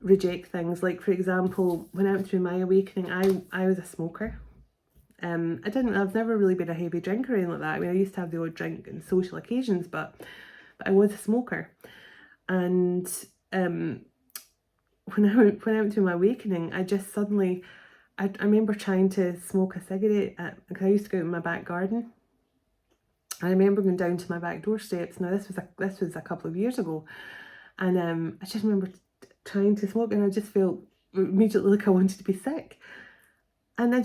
reject things. Like, for example, when I went through my awakening, I was a smoker. I've never really been a heavy drinker or anything like that. I mean, I used to have the odd drink in social occasions, but I was a smoker. And when I went through my awakening, I just suddenly, I remember trying to smoke a cigarette because I used to go out in my back garden. I remember going down to my back doorsteps. Now this was a couple of years ago, and I just remember trying to smoke, and I just felt immediately like I wanted to be sick. And I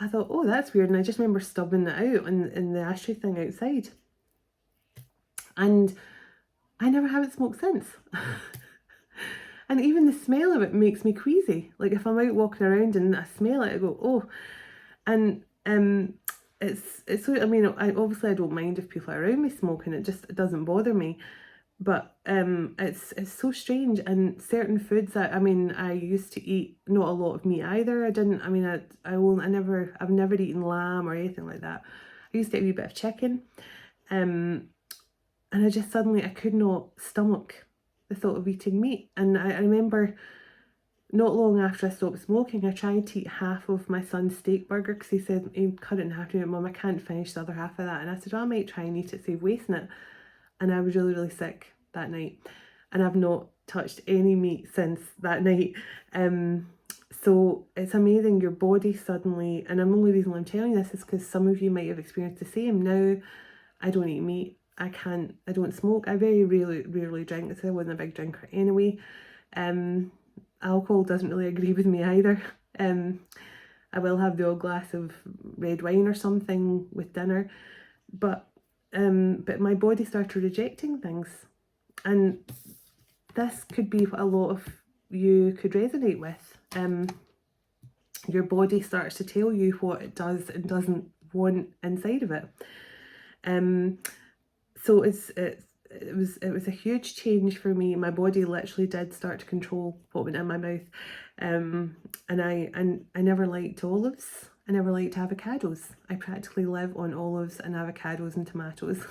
thought, oh, that's weird. And I just remember stubbing it out in the ashtray thing outside. And I never haven't smoked since. And even the smell of it makes me queasy. Like, if I'm out walking around and I smell it, I go, oh. And it's so, I mean, I don't mind if people are around me smoking. It doesn't bother me. But it's so strange. And certain foods that, I mean, I used to eat not a lot of meat either. I've never eaten lamb or anything like that. I used to eat a wee bit of chicken. And I just suddenly, I could not stomach the thought of eating meat. And I remember not long after I stopped smoking, I tried to eat half of my son's steak burger, because he said he cut it in half. Mum, I can't finish the other half of that. And I said, well, I might try and eat it, save wasting it. And I was really, really sick that night. And I've not touched any meat since that night. So it's amazing, your body suddenly, and the only reason why I'm telling you this is because some of you might have experienced the same. Now I don't eat meat, I don't smoke, I very rarely drink, so I wasn't a big drinker anyway. Alcohol doesn't really agree with me either. I will have the odd glass of red wine or something with dinner, but my body started rejecting things, and this could be what a lot of you could resonate with. Your body starts to tell you what it does and doesn't want inside of it. So it was a huge change for me. My body literally did start to control what went in my mouth. And I never liked olives. I never liked avocados. I practically live on olives and avocados and tomatoes.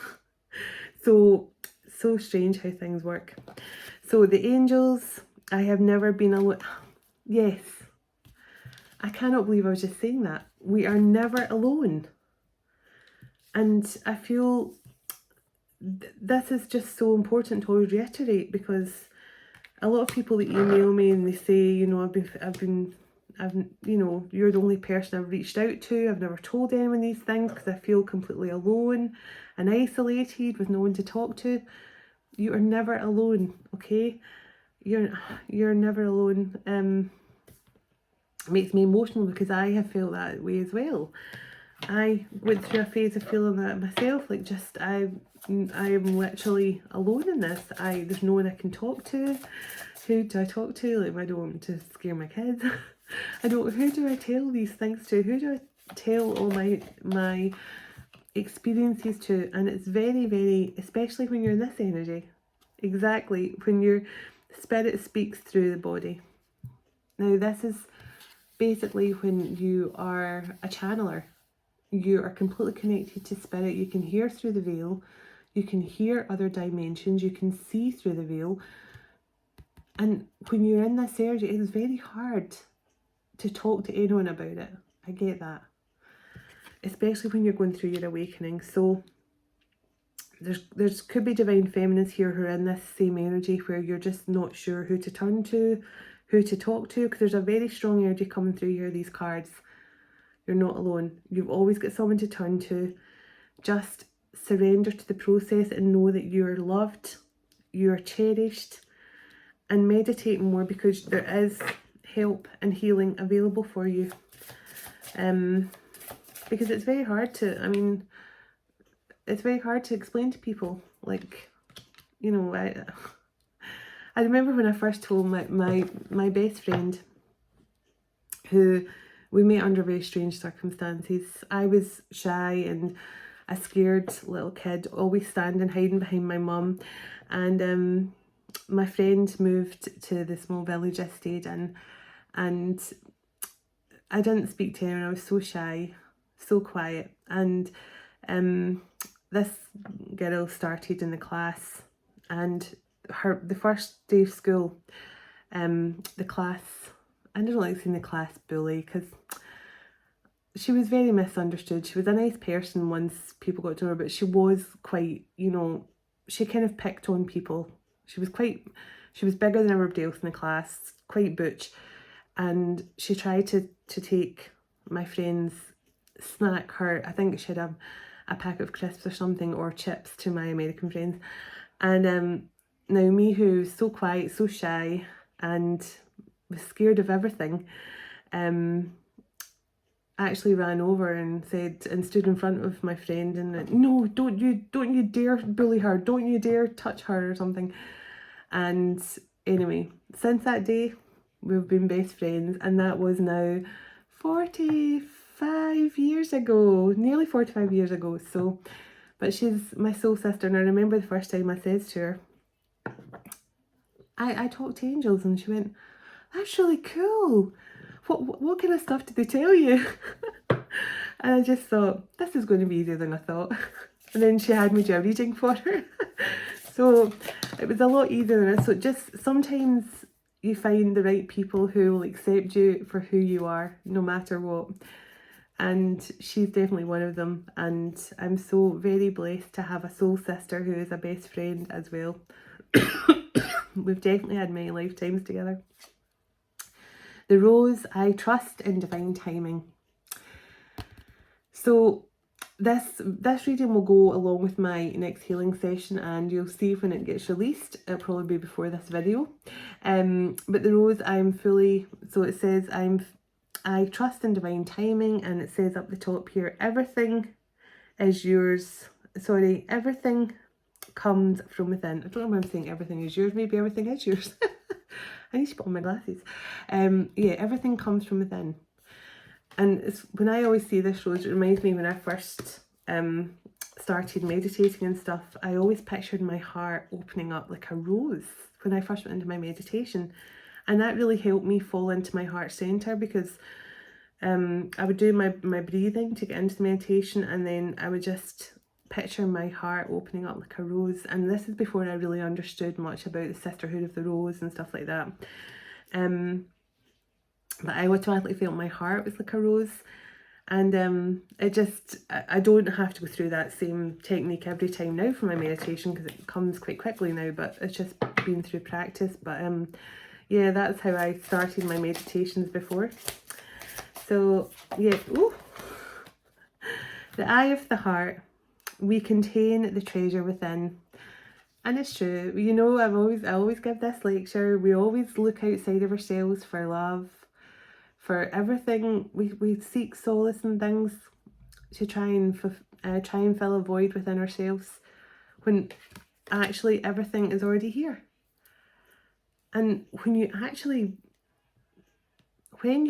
So strange how things work. So the angels, I have never been alone. Yes, I cannot believe I was just saying that. We are never alone. And I feel this is just so important to always reiterate, because a lot of people that email me and they say, you know, you know, you're the only person I've reached out to. I've never told anyone these things because I feel completely alone and isolated with no one to talk to. You are never alone, okay? You're never alone. It makes me emotional because I have felt that way as well. I went through a phase of feeling that myself, like just I am literally alone in this. There's no one I can talk to. Who do I talk to? Like, I don't want to scare my kids. Who do I tell these things to? Who do I tell all my experiences to? And it's very, very, especially when you're in this energy, exactly, when your spirit speaks through the body. Now this is basically when you are a channeler. You are completely connected to spirit. You can hear through the veil. You can hear other dimensions. You can see through the veil. And when you're in this energy, it is very hard to talk to anyone about it. I get that. Especially when you're going through your awakening. So there's could be divine feminines here who are in this same energy where you're just not sure who to turn to, who to talk to, because there's a very strong energy coming through here, these cards. You're not alone. You've always got someone to turn to. Just surrender to the process and know that you're loved, you're cherished, and meditate more, because there is help and healing available for you. Because it's very hard to, it's very hard to explain to people. Like, you know, I remember when I first told my best friend, who we met under very strange circumstances. I was shy and a scared little kid, always standing, hiding behind my mum. And my friend moved to the small village I stayed in, and I didn't speak to anyone. I was so shy, so quiet. And this girl started in the class, and the first day of school, the class, I don't like saying the class bully, because she was very misunderstood. She was a nice person once people got to know her, but she was quite, you know, she kind of picked on people. She was bigger than everybody else in the class, quite butch, and she tried to take my friend's snack, I think she had a pack of crisps or something, or chips, to my American friends. And now me, who's so quiet, so shy, and was scared of everything, actually ran over and stood in front of my friend and went, "No, don't you dare bully her, don't you dare touch her," or something. And anyway, since that day we've been best friends, and that was now 45 years ago, nearly 45 years ago. So, but she's my soul sister, and I remember the first time I said to her, I talked to angels, and she went, "That's really cool. What kind of stuff did they tell you?" And I just thought, this is going to be easier than I thought. And then she had me do a reading for her. So it was a lot easier than that. So just sometimes you find the right people who will accept you for who you are, no matter what. And she's definitely one of them. And I'm so very blessed to have a soul sister who is a best friend as well. We've definitely had many lifetimes together. The rose, I trust in divine timing. So this reading will go along with my next healing session, and you'll see when it gets released. It'll probably be before this video. But the rose, so it says I trust in divine timing, and it says up the top here, everything is yours. Sorry, everything comes from within. I don't know why I'm saying everything is yours. Maybe everything is yours. I need to put on my glasses. Yeah, everything comes from within. And when I always see this rose, it reminds me when I first started meditating and stuff, I always pictured my heart opening up like a rose when I first went into my meditation. And that really helped me fall into my heart center, because I would do my breathing to get into the meditation, and then I would just picture my heart opening up like a rose. And this is before I really understood much about the sisterhood of the rose and stuff like that. But I automatically felt my heart was like a rose. And I don't have to go through that same technique every time now for my meditation, because it comes quite quickly now, but it's just been through practice. But yeah, that's how I started my meditations before. So yeah, ooh. The eye of the heart, we contain the treasure within. And it's true, you know, I always give this lecture, we always look outside of ourselves for love, for everything. We seek solace in things to try and fill a void within ourselves, when actually everything is already here. And when you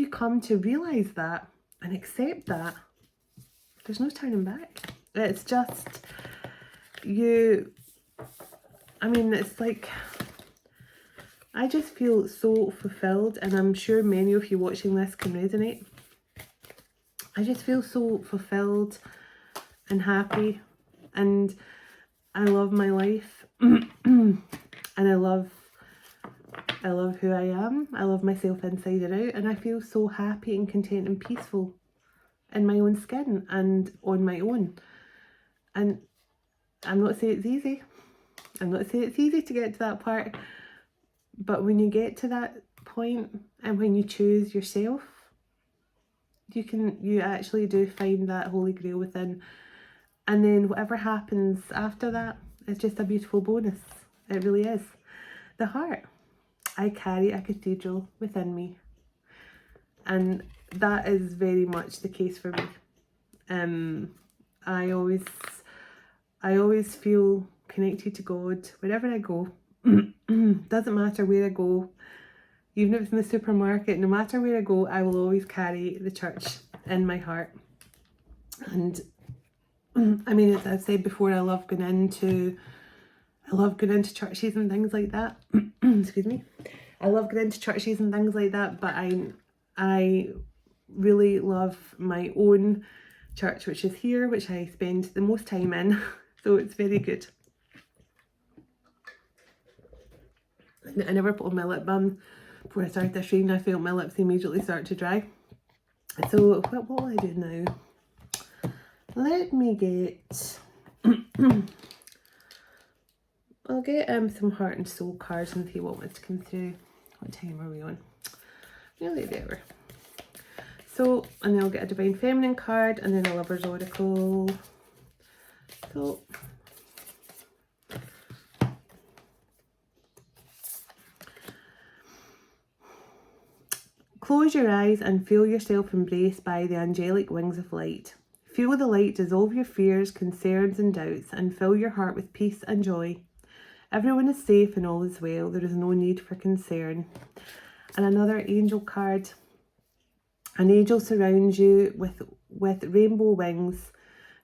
come to realize that and accept that, there's no turning back. It's just it's like, I just feel so fulfilled, and I'm sure many of you watching this can resonate. I just feel so fulfilled and happy, and I love my life, and I love who I am. I love myself inside and out, and I feel so happy and content and peaceful in my own skin and on my own. And I'm not saying it's easy. I'm not saying it's easy to get to that part, but when you get to that point, and when you choose yourself, you actually do find that holy grail within. And then whatever happens after that is just a beautiful bonus. It really is. The heart. I carry a cathedral within me, and that is very much the case for me. I always feel connected to God wherever I go. Doesn't matter where I go, even if it's in the supermarket, no matter where I go, I will always carry the church in my heart. And I mean, as I've said before, I love going into churches and things like that. Excuse me. I love going into churches and things like that, but I really love my own church, which is here, which I spend the most time in. So it's very good. I never put on my lip balm before I started this reading. I felt my lips immediately start to dry. So what will I do now? Let me get I'll get some heart and soul cards and see what wants to come through. What time are we on? Nearly there. So, and then I'll get a divine feminine card, and then a lover's oracle. So close your eyes and feel yourself embraced by the angelic wings of light. Feel the light dissolve your fears, concerns and doubts, and fill your heart with peace and joy. Everyone is safe and all is well. There is no need for concern. And another angel card. An angel surrounds you with rainbow wings.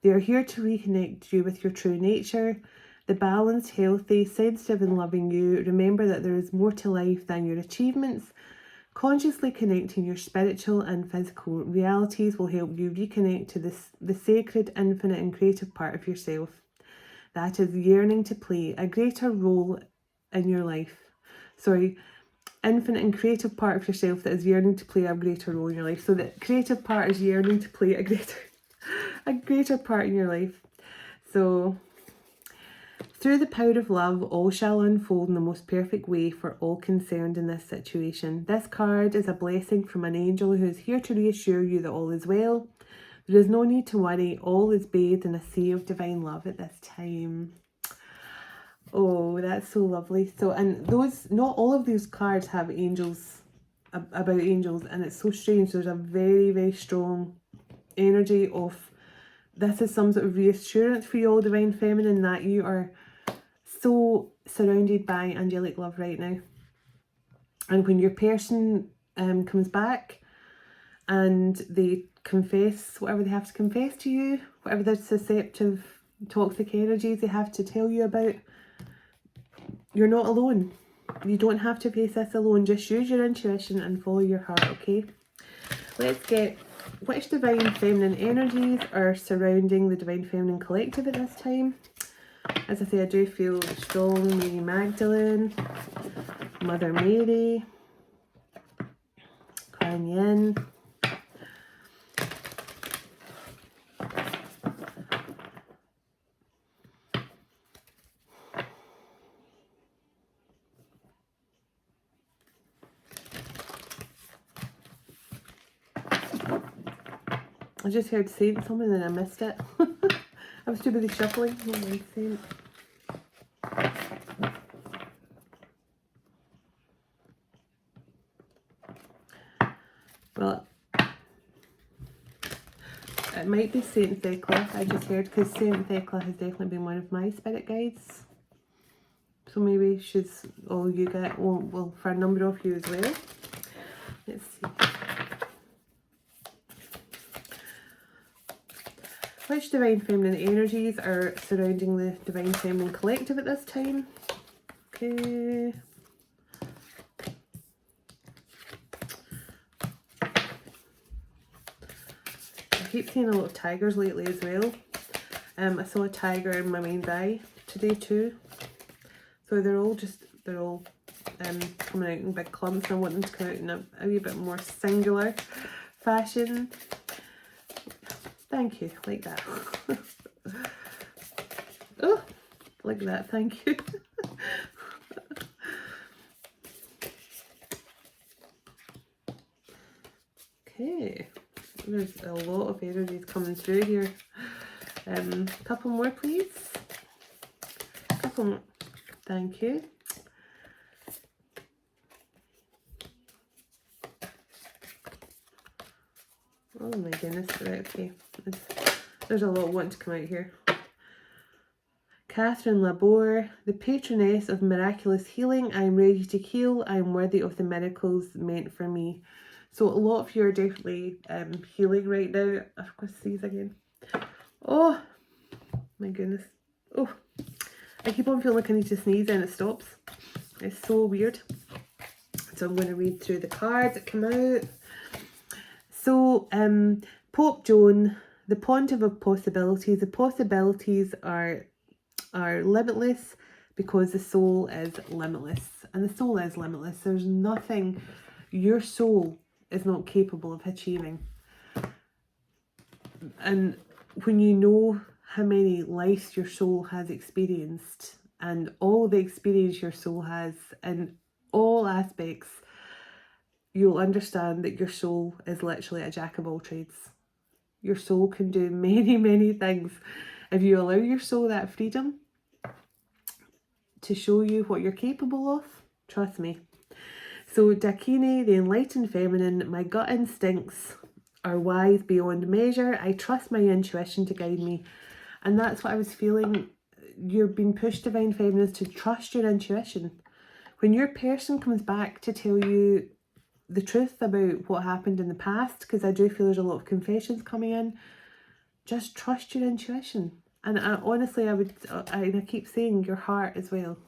They are here to reconnect you with your true nature. The balanced, healthy, sensitive and loving you. Remember that there is more to life than your achievements. Consciously connecting your spiritual and physical realities will help you reconnect to the sacred, infinite and creative part of yourself that is yearning to play a greater role in your life. Sorry, infinite and creative part of yourself that is yearning to play a greater role in your life. So the creative part is yearning to play a greater part in your life. So Through the power of love, all shall unfold in the most perfect way for all concerned in this situation. This card is a blessing from an angel who is here to reassure you that all is well. There is no need to worry. All is bathed in a sea of divine love at this time. Oh, that's so lovely. So, and those, not all of these cards have angels, about angels, and it's so strange. There's a very, very strong energy of, this is some sort of reassurance for you all divine feminine, that you are so surrounded by angelic love right now. And when your person comes back and they confess whatever they have to confess to you, whatever their deceptive, toxic energies they have to tell you about, you're not alone. You don't have to face this alone. Just use your intuition and follow your heart, okay? Let's get which divine feminine energies are surrounding the divine feminine collective at this time. As I say, I do feel strong Mary Magdalene, Mother Mary, Kuan Yin. I just heard saying something and I missed it. I was too busy shuffling. Well, it might be Saint Thecla, I just heard, because Saint Thecla has definitely been one of my spirit guides. So maybe she's all you get, well, for a number of you as well. Let's see. Which divine feminine energies are surrounding the divine feminine collective at this time? Okay. I keep seeing a lot of tigers lately as well. I saw a tiger in my mind's eye today too. So they're all coming out in big clumps, and I want them to come out in a wee bit more singular fashion. Thank you, like that. Oh, like that, thank you. Okay, there's a lot of energies coming through here. Couple more, please. Couple more. Thank you. Oh my goodness, right, okay. There's a lot wanting to come out here. Catherine Labor, the patroness of miraculous healing. I am ready to heal. I am worthy of the miracles meant for me. So a lot of you are definitely healing right now. I've got to sneeze again. Oh my goodness. Oh, I keep on feeling like I need to sneeze and it stops. It's so weird. So I'm going to read through the cards that come out. So, Pope Joan, the pontiff of possibilities. The possibilities are limitless because the soul is limitless. And the soul is limitless. There's nothing your soul is not capable of achieving. And when you know how many lives your soul has experienced and all the experience your soul has in all aspects, you'll understand that your soul is literally a jack of all trades. Your soul can do many, many things. If you allow your soul that freedom to show you what you're capable of, trust me. So Dakini, the enlightened feminine, my gut instincts are wise beyond measure. I trust my intuition to guide me. And that's what I was feeling. You're being pushed, divine feminines, to trust your intuition. When your person comes back to tell you the truth about what happened in the past, because I do feel there's a lot of confessions coming in, just trust your intuition. And honestly, I keep saying your heart as well.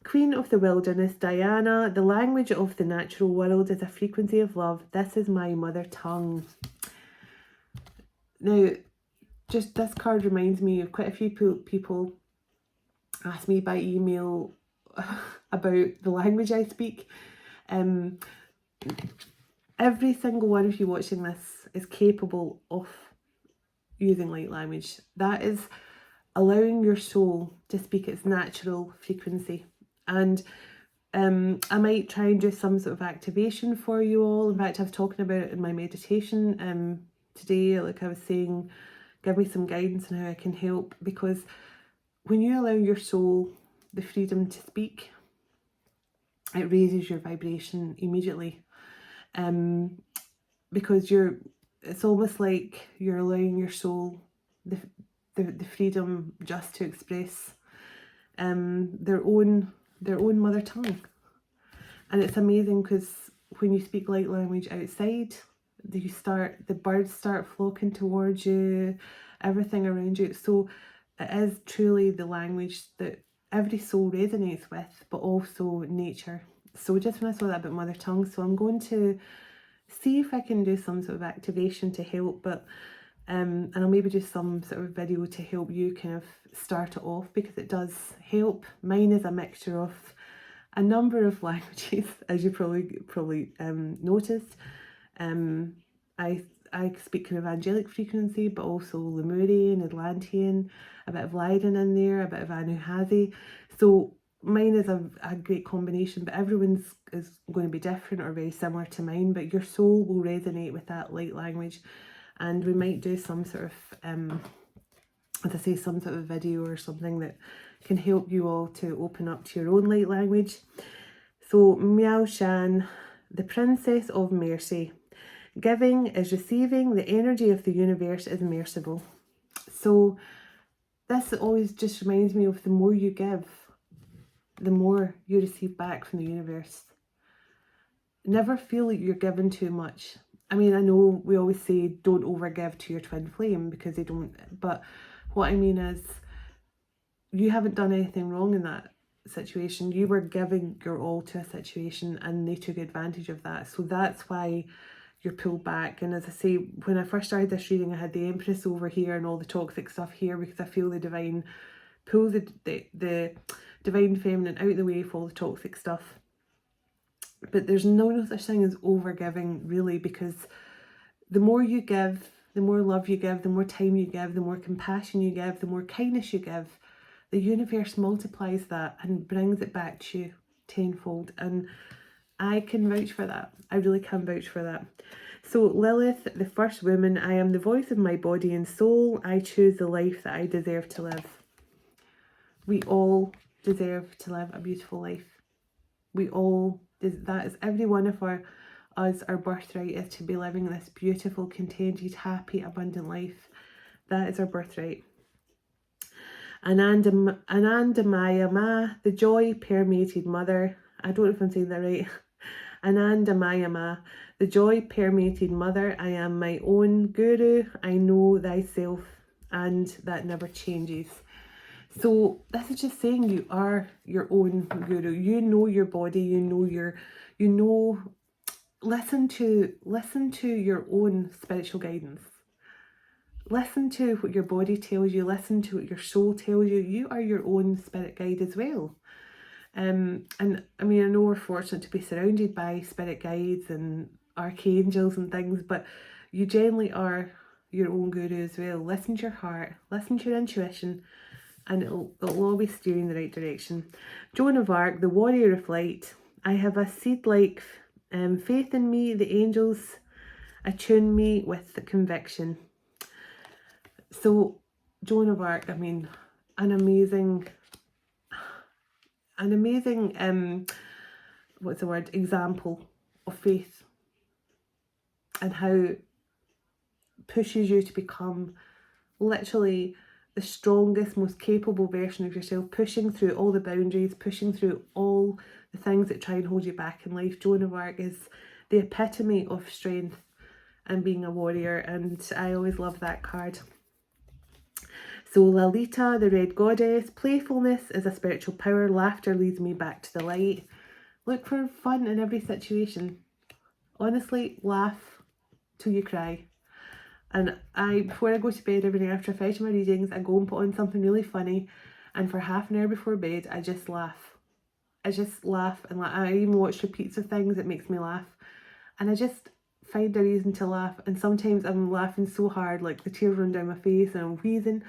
Queen of the wilderness, Diana, the language of the natural world is a frequency of love. This is my mother tongue. Now, just this card reminds me of quite a few people ask me by email about the language I speak. Every single one of you watching this is capable of using light language. That is allowing your soul to speak its natural frequency. And I might try and do some sort of activation for you all. In fact, I was talking about it in my meditation today. Like I was saying, give me some guidance on how I can help, because when you allow your soul the freedom to speak, it raises your vibration immediately. Because it's almost like you're allowing your soul the freedom just to express their own mother tongue. And it's amazing because when you speak light language outside, the birds start flocking towards you, everything around you. So it is truly the language that every soul resonates with, but also nature. So just when I saw that about mother tongue, so I'm going to see if I can do some sort of activation to help, but and I'll maybe do some sort of video to help you kind of start it off, because it does help. Mine is a mixture of a number of languages, as you probably noticed. I speak kind of angelic frequency, but also Lemurian, Atlantean, a bit of Leiden in there, a bit of Anunnaki. So mine is a great combination, but everyone's is going to be different or very similar to mine, but your soul will resonate with that light language. And we might do some sort of, as I say, some sort of video or something that can help you all to open up to your own light language. So Miao Shan, the Princess of Mercy. Giving is receiving. The energy of the universe is merciful. So this always just reminds me of the more you give, the more you receive back from the universe. Never feel like you're giving too much. I mean, I know we always say don't overgive to your twin flame, because they don't, but what I mean is you haven't done anything wrong in that situation. You were giving your all to a situation and they took advantage of that. So that's why you're pulled back. And as I say, when I first started this reading, I had the Empress over here and all the toxic stuff here, because I feel the divine pull the divine feminine out of the way for all the toxic stuff. But there's no such thing as over giving, really, because the more you give, the more love you give, the more time you give, the more compassion you give, the more kindness you give, the universe multiplies that and brings it back to you tenfold. And I can vouch for that. I really can vouch for that. So Lilith, the first woman, I am the voice of my body and soul. I choose the life that I deserve to live. We all deserve to live a beautiful life. We all, that is every one of us, our birthright is to be living this beautiful, contented, happy, abundant life. That is our birthright. Anandamaya Ma, the joy permeated mother. I don't know if I'm saying that right. Anandamaya Ma, the joy permeated mother. I am my own guru. I know thyself, and that never changes. So this is just saying you are your own guru. You know your body. Listen to your own spiritual guidance. Listen to what your body tells you. Listen to what your soul tells you. You are your own spirit guide as well. And I mean, I know we're fortunate to be surrounded by spirit guides and archangels and things, but you generally are your own guru as well. Listen to your heart. Listen to your intuition. And it'll always steer you in the right direction. Joan of Arc, the warrior of light. I have a seed-like faith in me. The angels attune me with the conviction. So Joan of Arc, I mean, an amazing example of faith, and how pushes you to become literally the strongest, most capable version of yourself, pushing through all the boundaries, pushing through all the things that try and hold you back in life. Joan of Arc is the epitome of strength and being a warrior, and I always love that card. So Lalita, the red goddess, playfulness is a spiritual power. Laughter leads me back to the light. Look for fun in every situation. Honestly, laugh till you cry. And before I go to bed every night after I finish my readings, I go and put on something really funny, and for half an hour before bed, I just laugh. I just laugh and laugh. I even watch repeats of things that makes me laugh, and I just find a reason to laugh. And sometimes I'm laughing so hard, like the tears run down my face and I'm wheezing,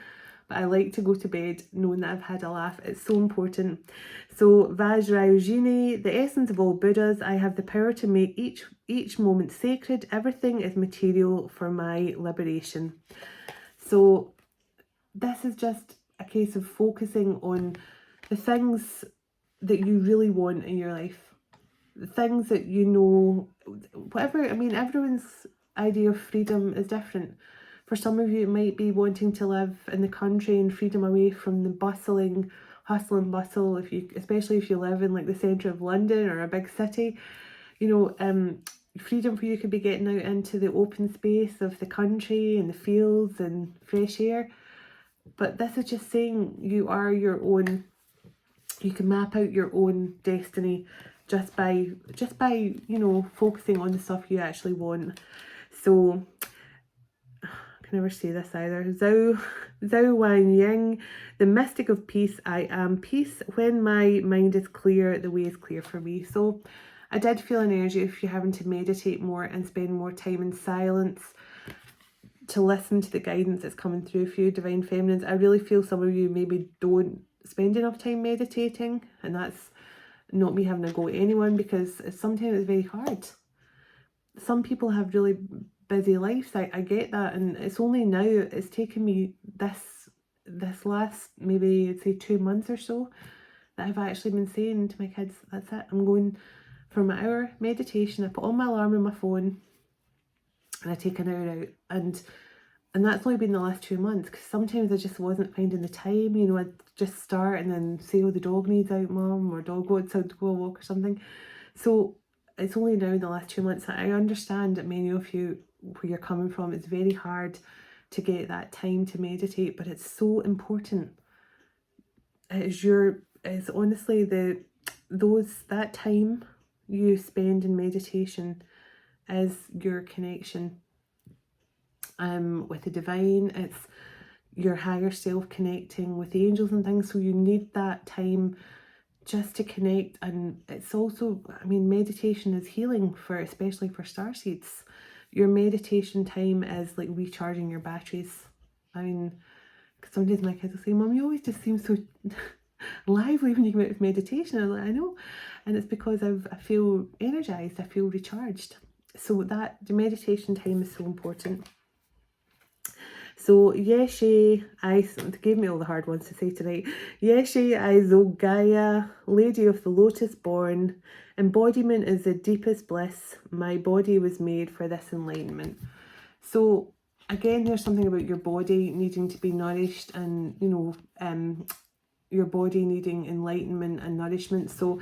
I like to go to bed knowing that I've had a laugh. It's so important. So Vajrayogini, the essence of all Buddhas, I have the power to make each moment sacred. Everything is material for my liberation. So this is just a case of focusing on the things that you really want in your life. The things that you know, whatever, I mean, everyone's idea of freedom is different. For some of you, it might be wanting to live in the country and freedom away from the bustling, hustle and bustle, especially if you live in like the centre of London or a big city. You know, freedom for you could be getting out into the open space of the country and the fields and fresh air. But this is just saying you are your own, you can map out your own destiny just by you know, focusing on the stuff you actually want. So I can never say this either. Zhao Wan Ying, the mystic of peace. I am peace. When my mind is clear, the way is clear for me. So I did feel an energy if you're having to meditate more and spend more time in silence to listen to the guidance that's coming through for you, Divine Feminines. I really feel some of you maybe don't spend enough time meditating, and that's not me having a go at anyone, because sometimes it's very hard. Some people have really busy lives. I get that, and it's only now, it's taken me this last maybe I'd say 2 months or so that I've actually been saying to my kids, that's it, I'm going for my hour meditation. I put on my alarm on my phone and I take an hour out, and that's only been the last 2 months, because sometimes I just wasn't finding the time. You know, I'd just start and then say, oh, the dog needs out, mum, or dog wants out to go a walk or something. So it's only now in the last 2 months that I understand that many of you, where you're coming from, it's very hard to get that time to meditate, but it's so important. It's honestly that time you spend in meditation is your connection with the divine. It's your higher self connecting with the angels and things. So you need that time just to connect. And it's also, I mean, meditation is healing, especially for starseeds. Your meditation time is like recharging your batteries. I mean, because sometimes my kids will say, Mum, you always just seem so lively when you come out of meditation. I'm like, I know. And it's because I feel energized, I feel recharged. So the meditation time is so important. So Yeshe, they gave me all the hard ones to say tonight. Yeshe Aizogaya, Lady of the Lotus born, embodiment is the deepest bliss. My body was made for this enlightenment. So again, there's something about your body needing to be nourished, and you know, your body needing enlightenment and nourishment. So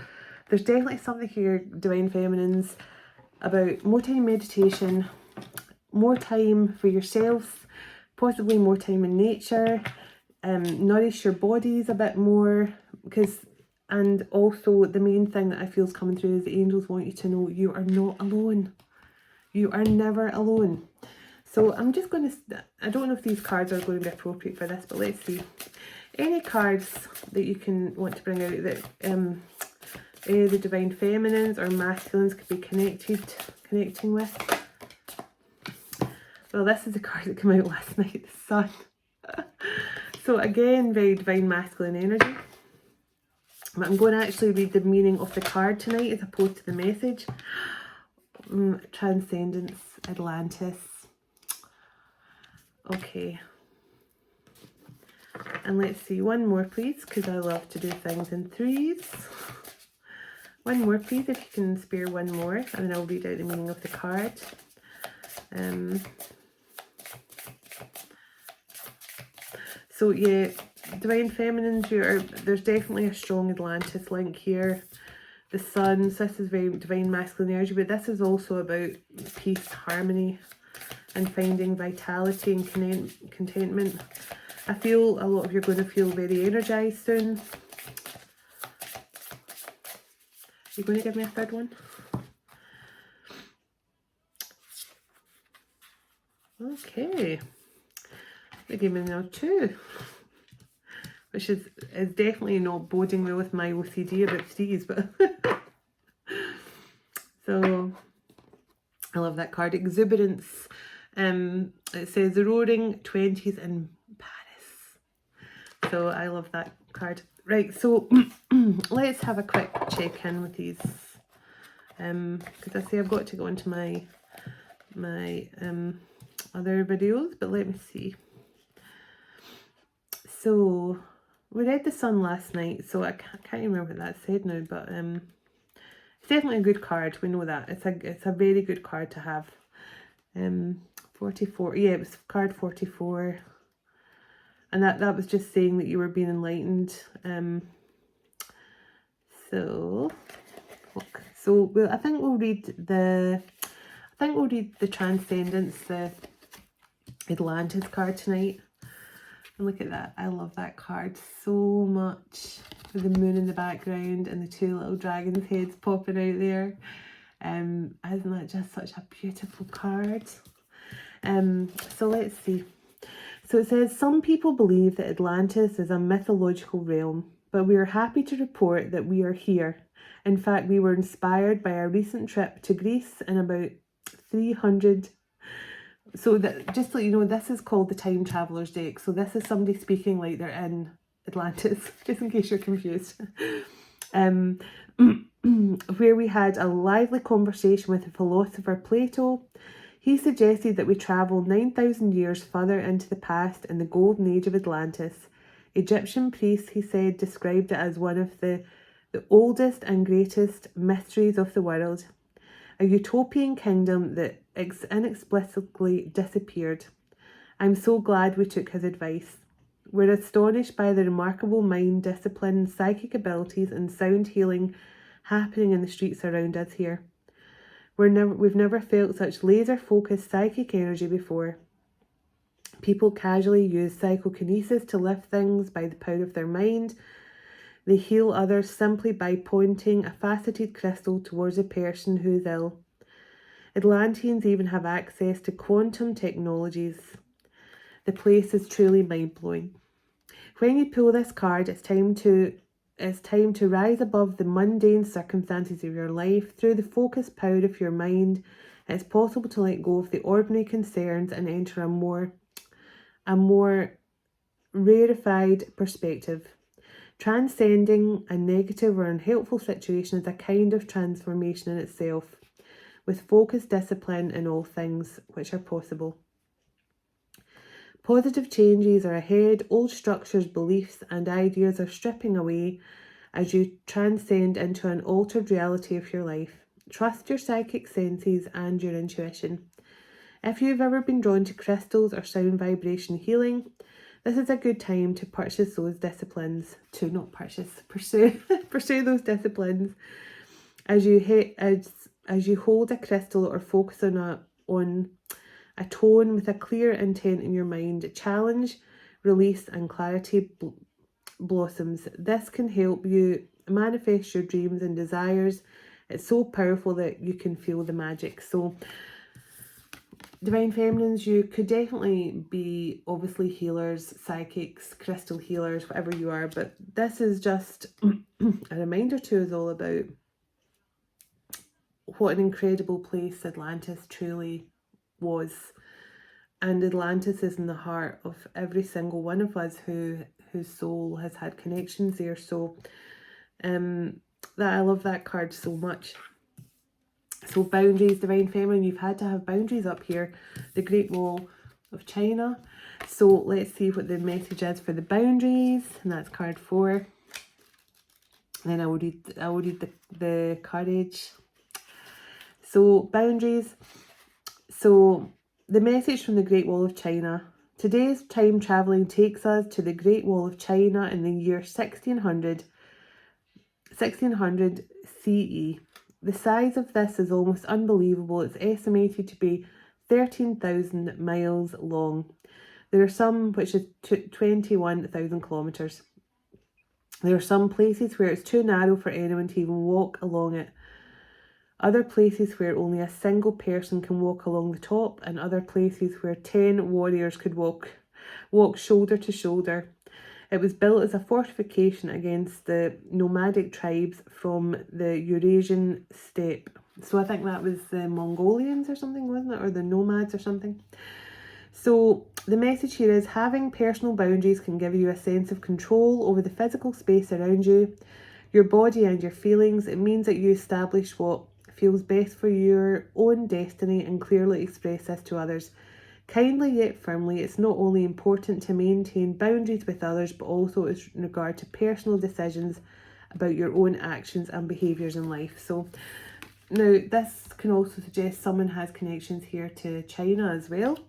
there's definitely something here, Divine Feminines, about more time meditation, more time for yourself, possibly more time in nature, nourish your bodies a bit more, and also the main thing that I feel is coming through is the angels want you to know you are not alone. You are never alone. So I'm just going to, I don't know if these cards are going to be appropriate for this, but let's see. Any cards that you can want to bring out that the Divine Feminines or Masculines could be connecting with. Well, this is the card that came out last night, the Sun. So again, very Divine Masculine energy. But I'm going to actually read the meaning of the card tonight as opposed to the message. Transcendence, Atlantis. Okay. And let's see, one more please, because I love to do things in threes. One more please, if you can spare one more, and then I'll read out the meaning of the card. So yeah, Divine Feminines, there's definitely a strong Atlantis link here. The Sun, so this is very Divine Masculine energy, but this is also about peace, harmony, and finding vitality and contentment. I feel a lot of you are going to feel very energized soon. You're going to give me a third one? Okay. They gave me now 2. Which is definitely not boding well with my OCD about threes, but so I love that card. Exuberance. It says roaring 20s in Paris. So I love that card. Right, so let's have a quick check-in with these. Because I say I've got to go into my other videos, but let me see. So we read the Sun last night, so I can't remember what that said now, but it's definitely a good card. We know that it's a very good card to have. 44. Yeah, it was card 44, and that was just saying that you were being enlightened. So look. So I think we'll read the Transcendence, the Atlantis card tonight. And look at that. I love that card so much. With the moon in the background and the two little dragon's heads popping out there. Isn't that just such a beautiful card? So let's see. So it says, some people believe that Atlantis is a mythological realm, but we are happy to report that we are here. In fact, we were inspired by our recent trip to Greece in about 300. So that, just so you know, this is called the Time Traveler's deck. So this is somebody speaking like they're in Atlantis, just in case you're confused. Where we had a lively conversation with the philosopher Plato. He suggested that we travel 9,000 years further into the past in the golden age of Atlantis. Egyptian priests, he said, described it as one of the oldest and greatest mysteries of the world. A utopian kingdom that inexplicably disappeared. I'm so glad we took his advice. We're astonished by the remarkable mind, discipline, psychic abilities and sound healing happening in the streets around us here. We've never felt such laser-focused psychic energy before. People casually use psychokinesis to lift things by the power of their mind. They heal others simply by pointing a faceted crystal towards a person who is ill. Atlanteans even have access to quantum technologies. The place is truly mind-blowing. When you pull this card, it's time to rise above the mundane circumstances of your life. Through the focused power of your mind, it's possible to let go of the ordinary concerns and enter a more rarefied perspective. Transcending a negative or unhelpful situation is a kind of transformation in itself, with focused discipline in all things which are possible. Positive changes are ahead. Old structures, beliefs and ideas are stripping away as you transcend into an altered reality of your life. Trust your psychic senses and your intuition. If you've ever been drawn to crystals or sound vibration healing, this is a good time to purchase those disciplines. Pursue those disciplines. As you hold a crystal or focus on a tone with a clear intent in your mind, challenge, release and clarity blossoms. This can help you manifest your dreams and desires. It's so powerful that you can feel the magic. So Divine Feminines, you could definitely be obviously healers, psychics, crystal healers, whatever you are, but this is just a reminder to us all about what an incredible place Atlantis truly was. And Atlantis is in the heart of every single one of us whose soul has had connections there. So that I love that card so much. So boundaries, Divine Feminine, you've had to have boundaries up here. The Great Wall of China. So let's see what the message is for the boundaries. And that's card 4. And then I will read the courage. So boundaries. So the message from the Great Wall of China. Today's time travelling takes us to the Great Wall of China in the year 1600 CE. The size of this is almost unbelievable. It's estimated to be 13,000 miles long. There are some which is 21,000 kilometres. There are some places where it's too narrow for anyone to even walk along it. Other places where only a single person can walk along the top, and other places where 10 warriors could walk shoulder to shoulder. It was built as a fortification against the nomadic tribes from the Eurasian steppe. So I think that was the Mongolians or something, wasn't it? Or the nomads or something. So the message here is having personal boundaries can give you a sense of control over the physical space around you, your body and your feelings. It means that you establish what feels best for your own destiny and clearly express this to others. Kindly yet firmly, it's not only important to maintain boundaries with others, but also in regard to personal decisions about your own actions and behaviours in life. So now this can also suggest someone has connections here to China as well.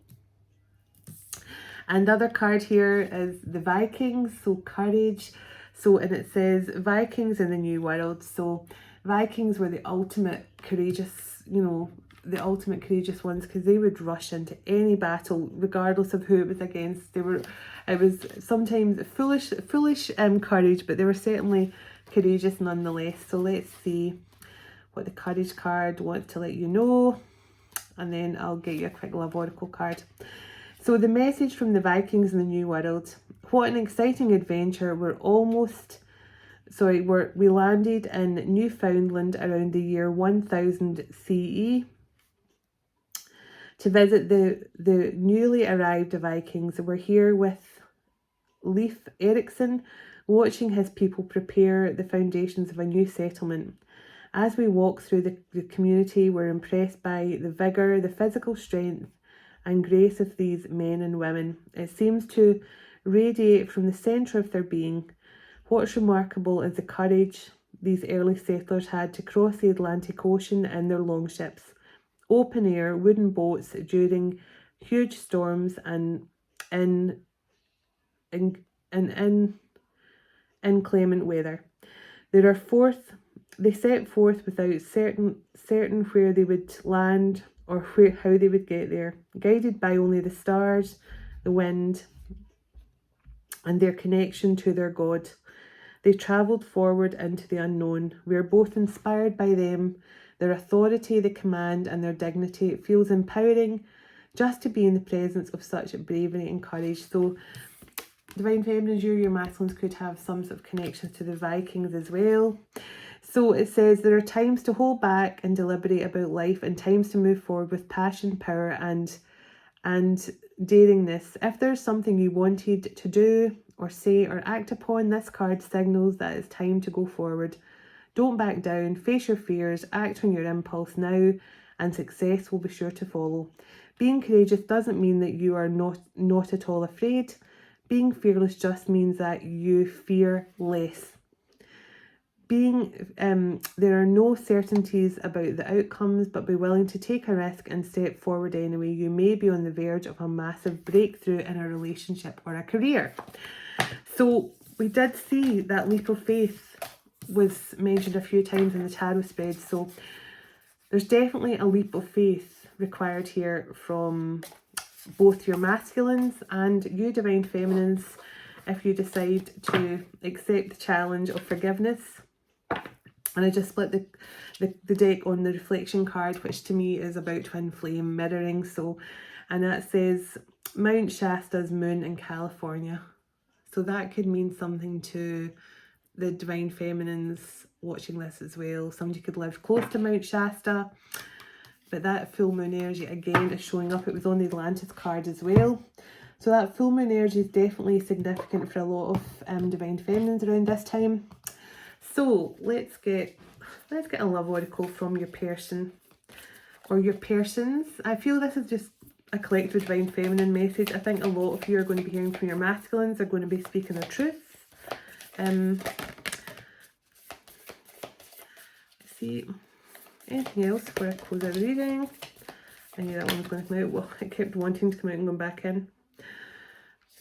And the other card here is the Vikings, so courage. So, and it says Vikings in the New World. So Vikings were the ultimate courageous, you know, the ultimate courageous ones, because they would rush into any battle regardless of who it was against. It was sometimes foolish courage, but they were certainly courageous nonetheless. So let's see what the courage card wants to let you know, and then I'll get you a quick love oracle card. So the message from the Vikings in the New World: what an exciting adventure. We landed in Newfoundland around the year 1000 CE to visit the newly arrived Vikings. We're here with Leif Erikson, watching his people prepare the foundations of a new settlement. As we walk through the community, we're impressed by the vigour, the physical strength and grace of these men and women. It seems to radiate from the centre of their being. What's remarkable is the courage these early settlers had to cross the Atlantic Ocean in their longships, open air wooden boats during huge storms and in inclement weather. They set forth without certain where they would land or how they would get there, guided by only the stars, the wind, and their connection to their God. They travelled forward into the unknown. We are both inspired by them, their authority, the command, and their dignity. It feels empowering just to be in the presence of such bravery and courage. So Divine Feminines, your masculines could have some sort of connections to the Vikings as well. So it says there are times to hold back and deliberate about life, and times to move forward with passion, power, and daringness. If there's something you wanted to do or say or act upon, this card signals that it's time to go forward. Don't back down, face your fears, act on your impulse now, and success will be sure to follow. Being courageous doesn't mean that you are not at all afraid. Being fearless just means that you fear less. There are no certainties about the outcomes, but be willing to take a risk and step forward anyway. You may be on the verge of a massive breakthrough in a relationship or a career. So we did see that leap of faith was mentioned a few times in the tarot spread. So there's definitely a leap of faith required here from both your masculines and you divine feminines if you decide to accept the challenge of forgiveness. And I just split the deck on the reflection card, which to me is about twin flame mirroring. So, and that says Mount Shasta's moon in California. So that could mean something to the divine feminines watching this as well. Somebody could live close to Mount Shasta, but that full moon energy again is showing up. It was on the Atlantis card as well. So that full moon energy is definitely significant for a lot of divine feminines around this time. So let's get a love oracle from your person or your persons. I feel this is just a collective divine feminine message. I think a lot of you are going to be hearing from your masculines, are going to be speaking the truth. Let's see, anything else before I close out the reading? I knew that one was going to come out. Well, it kept wanting to come out and go back in.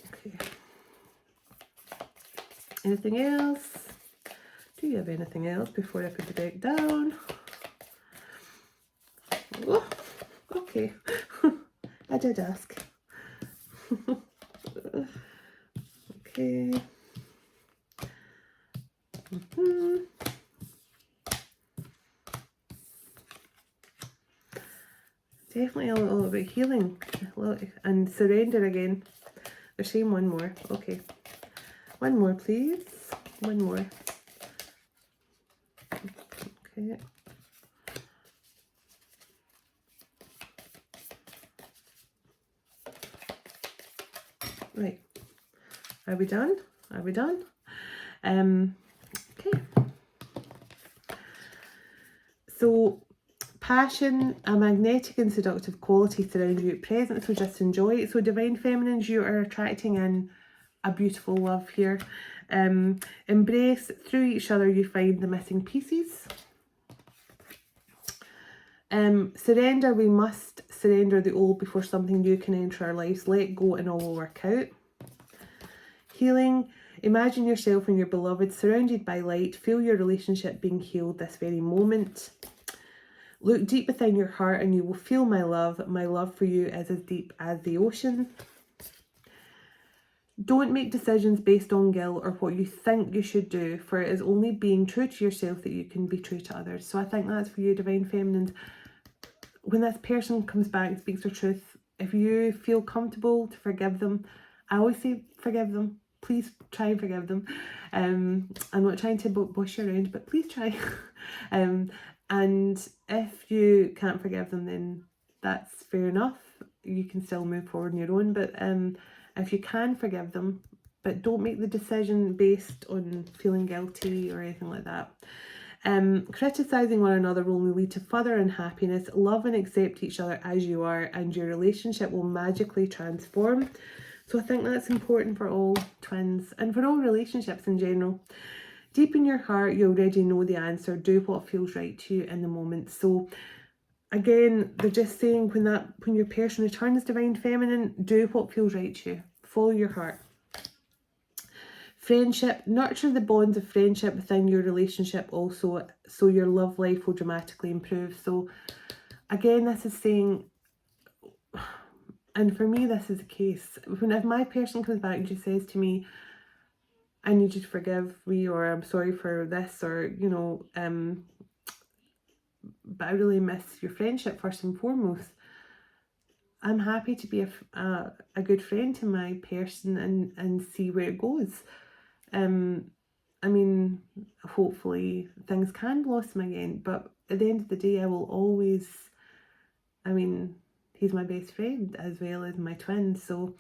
Okay. Anything else? Do you have anything else before I put the deck down? Oh, okay. I did ask. Okay. Definitely a little bit healing and surrender again. They're saying one more. Okay. One more, please. One more. Okay. Right. Are we done? Are we done? Okay. So, passion, a magnetic and seductive quality surrounds you at present, so just enjoy it. So, Divine Feminines, you are attracting in a beautiful love here. Embrace, through each other you find the missing pieces. Surrender, we must surrender the old before something new can enter our lives. Let go and all will work out. Healing, imagine yourself and your beloved surrounded by light. Feel your relationship being healed this very moment. Look deep within your heart and you will feel my love. My love for you is as deep as the ocean. Don't make decisions based on guilt or what you think you should do, for it is only being true to yourself that you can be true to others. So I think that's for you, Divine Feminines. When this person comes back and speaks their truth, if you feel comfortable to forgive them, I always say forgive them. Please try and forgive them. I'm not trying to boss you around, but please try. And if you can't forgive them, then that's fair enough. You can still move forward on your own. But if you can forgive them, but don't make the decision based on feeling guilty or anything like that. Criticizing one another will only lead to further unhappiness. Love and accept each other as you are, and your relationship will magically transform. So I think that's important for all twins and for all relationships in general. Deep in your heart, you already know the answer. Do what feels right to you in the moment. So again, they're just saying when your person returns, Divine Feminine, do what feels right to you. Follow your heart. Friendship, nurture the bonds of friendship within your relationship also, so your love life will dramatically improve. So again, this is saying, and for me this is the case, if my person comes back and she says to me, I need you to forgive me, or I'm sorry for this, or you know, but I really miss your friendship first and foremost, I'm happy to be a good friend to my person and see where it goes. I mean, hopefully things can blossom again, but at the end of the day, I will always, I mean, he's my best friend as well as my twin. So,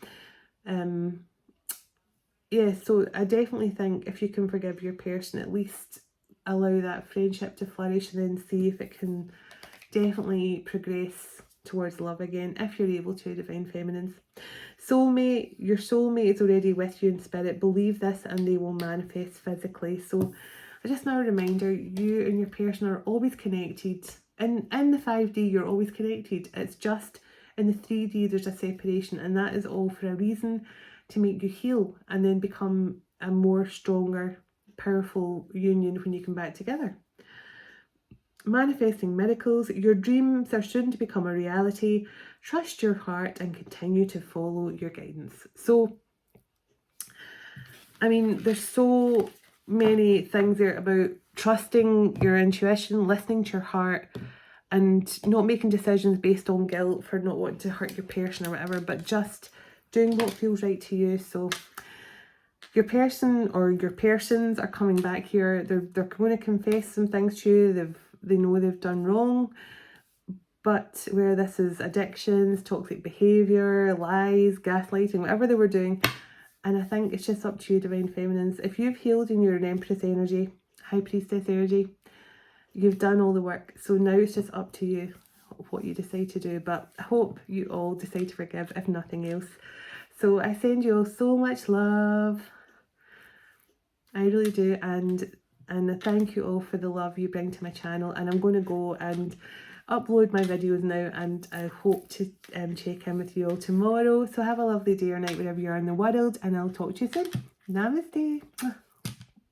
yeah, so I definitely think if you can forgive your person, at least allow that friendship to flourish and then see if it can definitely progress towards love again, if you're able to, Divine Feminines. Soulmate, your soulmate is already with you in spirit. Believe this and they will manifest physically. So just now a reminder, you and your person are always connected. In the 5D, you're always connected. It's just in the 3D, there's a separation, and that is all for a reason, to make you heal and then become a more stronger, powerful union when you come back together. Manifesting miracles, your dreams are soon to become a reality. Trust your heart and continue to follow your guidance. So, I mean, there's so many things there about trusting your intuition, listening to your heart, and not making decisions based on guilt for not wanting to hurt your person or whatever, but just doing what feels right to you. So your person or your persons are coming back here. They're going to confess some things to you. They know they've done wrong, but where this is addictions, toxic behaviour, lies, gaslighting, whatever they were doing. And I think it's just up to you, Divine Feminines. If you've healed and you're an Empress energy, High Priestess energy, you've done all the work. So now it's just up to you what you decide to do. But I hope you all decide to forgive, if nothing else. So I send you all so much love. I really do. And thank you all for the love you bring to my channel. And I'm going to go and upload my videos now, and I hope to check in with you all tomorrow. So have a lovely day or night wherever you are in the world, and I'll talk to you soon. Namaste.